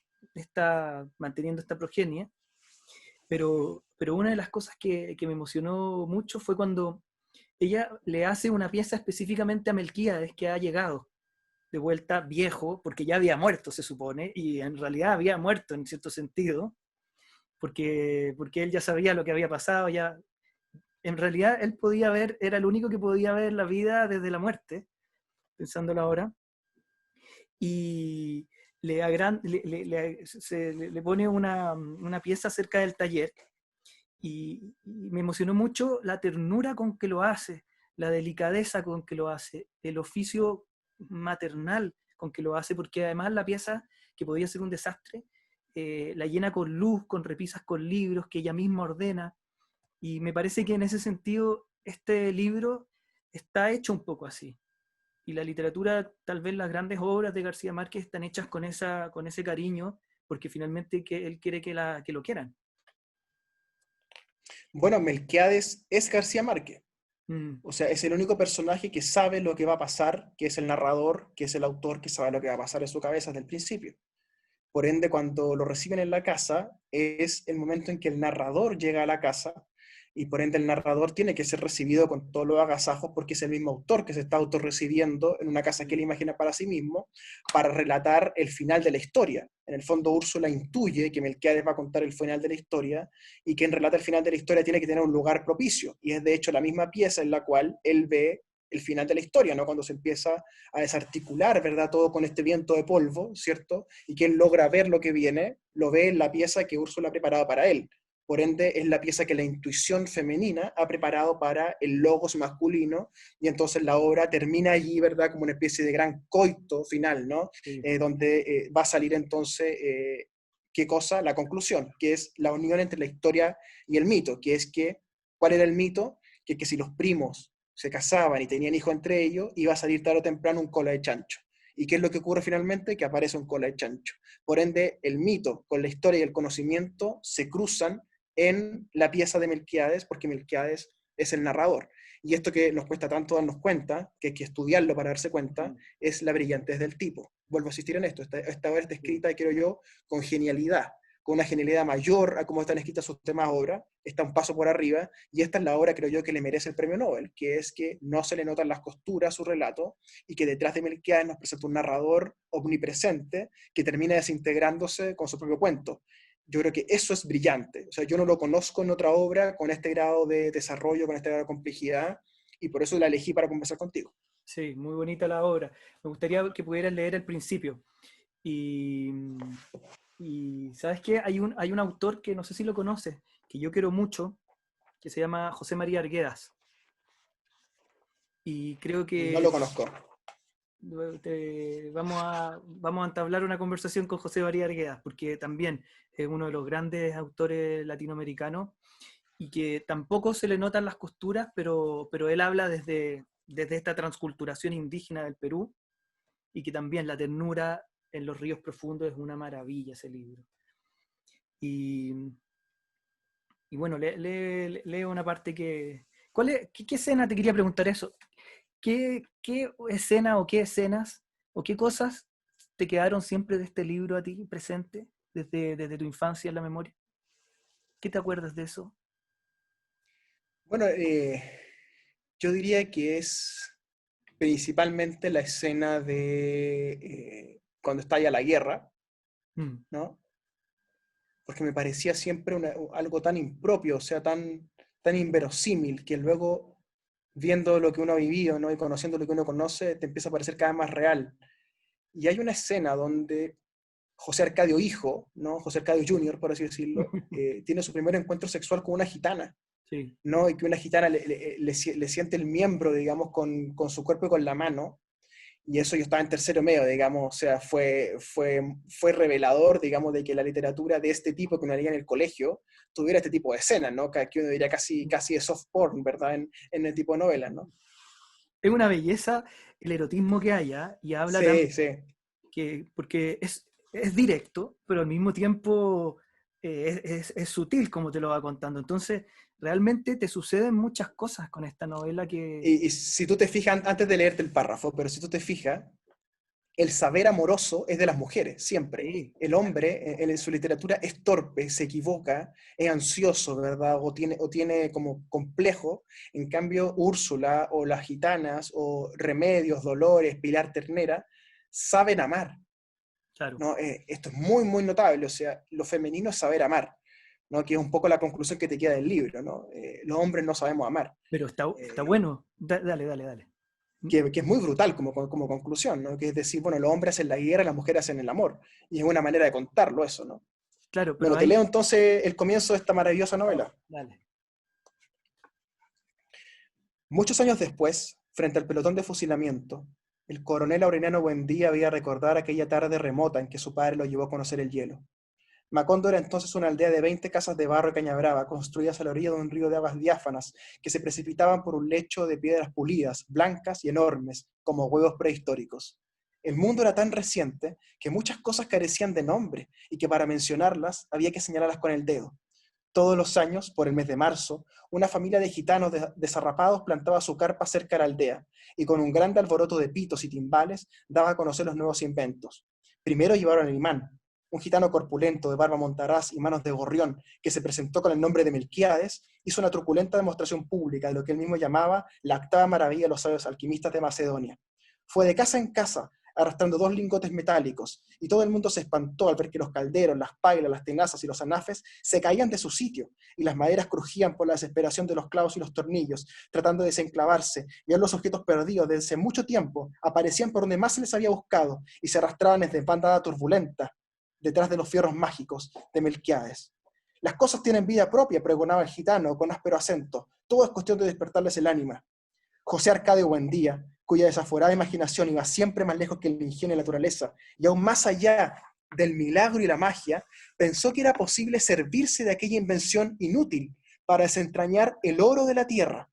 manteniendo esta progenie. Pero una de las cosas que me emocionó mucho fue cuando ella le hace una pieza específicamente a Melquíades que ha llegado de vuelta viejo, porque ya había muerto, se supone, y en realidad había muerto en cierto sentido, porque él ya sabía lo que había pasado, ya, en realidad él podía ver, era el único que podía ver la vida desde la muerte, pensándolo ahora, y le pone una pieza cerca del taller, y me emocionó mucho la ternura con que lo hace, la delicadeza con que lo hace, el oficio maternal con que lo hace, porque además la pieza, que podía ser un desastre, la llena con luz, con repisas con libros que ella misma ordena, y me parece que en ese sentido este libro está hecho un poco así. Y la literatura, tal vez las grandes obras de García Márquez están hechas con ese cariño, porque finalmente él quiere que lo quieran. Bueno, Melquiades es García Márquez. Mm. O sea, es el único personaje que sabe lo que va a pasar, que es el narrador, que es el autor, que sabe lo que va a pasar en su cabeza desde el principio. Por ende, cuando lo reciben en la casa, es el momento en que el narrador llega a la casa y por ende el narrador tiene que ser recibido con todos los agasajos porque es el mismo autor que se está autorrecibiendo en una casa que él imagina para sí mismo para relatar el final de la historia. En el fondo, Úrsula intuye que Melquiades va a contar el final de la historia y quien relata el final de la historia tiene que tener un lugar propicio. Y es de hecho la misma pieza en la cual él ve el final de la historia, ¿no? Cuando se empieza a desarticular, ¿verdad? Todo con este viento de polvo, ¿cierto? Y que él logra ver lo que viene, lo ve en la pieza que Úrsula ha preparado para él. Por ende, es la pieza que la intuición femenina ha preparado para el logos masculino, y entonces la obra termina allí, ¿verdad? Como una especie de gran coito final, ¿no? Sí, Donde va a salir entonces, ¿qué cosa? La conclusión, que es la unión entre la historia y el mito, que es que, ¿cuál era el mito? Que si los primos se casaban y tenían hijos entre ellos, iba a salir tarde o temprano un cola de chancho. ¿Y qué es lo que ocurre finalmente? Que aparece un cola de chancho. Por ende, el mito con la historia y el conocimiento se cruzan en la pieza de Melquíades, porque Melquíades es el narrador. Y esto que nos cuesta tanto darnos cuenta, que hay que estudiarlo para darse cuenta, mm, es la brillantez del tipo. Vuelvo a insistir en esto, esta obra está sí, escrita, creo yo, con genialidad, con una genialidad mayor a cómo están escritas sus demás obras, está un paso por arriba, y esta es la obra, creo yo, que le merece el premio Nobel, que es que no se le notan las costuras a su relato, y que detrás de Melquíades nos presenta un narrador omnipresente que termina desintegrándose con su propio cuento. Yo creo que eso es brillante. O sea, yo no lo conozco en otra obra con este grado de desarrollo, con este grado de complejidad, y por eso la elegí para conversar contigo. sí, muy bonita la obra. Me gustaría que pudieras leer el principio. Y, y ¿sabes qué? Hay un autor que no sé si lo conoces, que yo quiero mucho, que se llama José María Arguedas. Y creo No que lo conozco. vamos a entablar una conversación con José María Arguedas, porque también es uno de los grandes autores latinoamericanos y que tampoco se le notan las costuras, pero él habla desde esta transculturación indígena del Perú, y que también la ternura en los ríos profundos es una maravilla ese libro. Y, y bueno, leo una parte que... ¿Qué escena? Te quería preguntar eso. ¿Qué escena o qué escenas o qué cosas te quedaron siempre de este libro a ti presente desde tu infancia en la memoria? ¿Qué te acuerdas de eso? Bueno, yo diría que es principalmente la escena de cuando estalla la guerra, Mm, ¿no? Porque me parecía siempre algo tan impropio, o sea, tan inverosímil, que luego, viendo lo que uno ha vivido, ¿no? Y conociendo lo que uno conoce, te empieza a parecer cada vez más real. Y hay una escena donde José Arcadio hijo, ¿no? José Arcadio Junior, por así decirlo, tiene su primer encuentro sexual con una gitana, sí, ¿no? Y que una gitana le siente el miembro, digamos, con su cuerpo y con la mano. Y eso yo estaba en tercero medio, digamos, o sea, fue revelador, digamos, de que la literatura de este tipo que uno leía en el colegio tuviera este tipo de escenas, ¿no? Que uno diría casi de soft porn, ¿verdad? En el tipo de novelas, ¿no? es una belleza el erotismo que haya, y habla también Sí, sí. porque es directo, pero al mismo tiempo es sutil como te lo va contando. Entonces, realmente te suceden muchas cosas con esta novela que... Y si tú te fijas, antes de leerte el párrafo, pero si tú te fijas, el saber amoroso es de las mujeres, siempre. Sí, El hombre en su literatura es torpe, se equivoca, es ansioso, ¿verdad? O tiene como complejo. En cambio, Úrsula o las gitanas o Remedios, Dolores, Pilar Ternera, saben amar, claro. ¿no? Esto es muy, muy notable. O sea, lo femenino es saber amar, ¿no? Que es un poco la conclusión que te queda del libro, ¿no? Los hombres no sabemos amar. Pero está Eh, bueno. Dale, dale, dale. ¿Mm? que es muy brutal como conclusión, ¿no? Que es decir, bueno, los hombres hacen la guerra, las mujeres hacen el amor. Y es una manera de contarlo eso, ¿no? Claro, pero Bueno, te ahí... leo entonces el comienzo de esta maravillosa novela. Dale. Muchos años después, frente al pelotón de fusilamiento, el coronel Aureliano Buendía había recordar aquella tarde remota en que su padre lo llevó a conocer el hielo. Macondo era entonces una aldea de 20 casas de barro y caña brava, construidas a la orilla de un río de aguas diáfanas que se precipitaban por un lecho de piedras pulidas, blancas y enormes, como huevos prehistóricos. El mundo era tan reciente que muchas cosas carecían de nombre y que para mencionarlas había que señalarlas con el dedo. Todos los años, por el mes de marzo, una familia de gitanos desarrapados plantaba su carpa cerca de la aldea y con un grande alboroto de pitos y timbales daba a conocer los nuevos inventos. Primero llevaron el imán, un gitano corpulento de barba montaraz y manos de gorrión que se presentó con el nombre de Melquíades, hizo una truculenta demostración pública de lo que él mismo llamaba la octava maravilla de los sabios alquimistas de Macedonia. Fue de casa en casa, arrastrando 2 lingotes metálicos, y todo el mundo se espantó al ver que los calderos, las pailas, las tenazas y los anafes se caían de su sitio, y las maderas crujían por la desesperación de los clavos y los tornillos, tratando de desenclavarse, y aún los objetos perdidos desde hace mucho tiempo aparecían por donde más se les había buscado, y se arrastraban desde bandada turbulenta, detrás de los fierros mágicos de Melquiades. Las cosas tienen vida propia, pregonaba el gitano con áspero acento. Todo es cuestión de despertarles el ánima. José Arcadio Buendía, cuya desaforada imaginación iba siempre más lejos que el ingenio y la naturaleza, y aún más allá del milagro y la magia, pensó que era posible servirse de aquella invención inútil para desentrañar el oro de la tierra.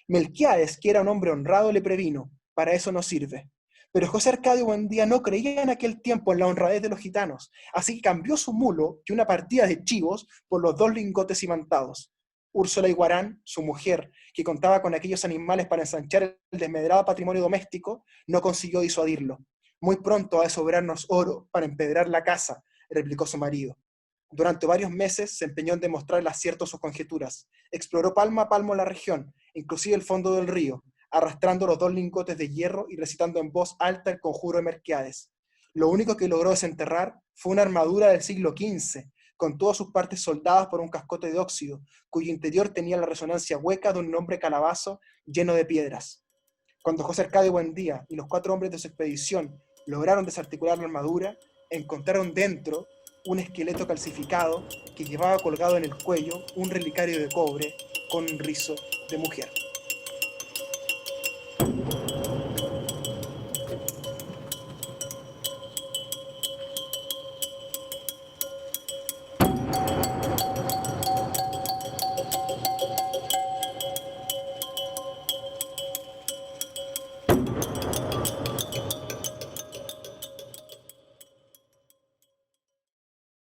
Melquiades, que era un hombre honrado, le previno: para eso no sirve. Pero José Arcadio Buendía no creía en aquel tiempo en la honradez de los gitanos, así que cambió su mulo y una partida de chivos por los 2 lingotes imantados. Úrsula Iguarán, su mujer, que contaba con aquellos animales para ensanchar el desmedrado patrimonio doméstico, no consiguió disuadirlo. Muy pronto ha de sobrarnos oro para empedrar la casa, replicó su marido. Durante varios meses se empeñó en demostrar el acierto de sus conjeturas. Exploró palmo a palmo la región, inclusive el fondo del río, arrastrando los 2 lingotes de hierro y recitando en voz alta el conjuro de Melquiades. Lo único que logró desenterrar fue una armadura del siglo XV, con todas sus partes soldadas por un cascote de óxido, cuyo interior tenía la resonancia hueca de un hombre calabazo lleno de piedras. Cuando José Arcadio Buendía y los 4 hombres de su expedición lograron desarticular la armadura, encontraron dentro un esqueleto calcificado que llevaba colgado en el cuello un relicario de cobre con un rizo de mujer.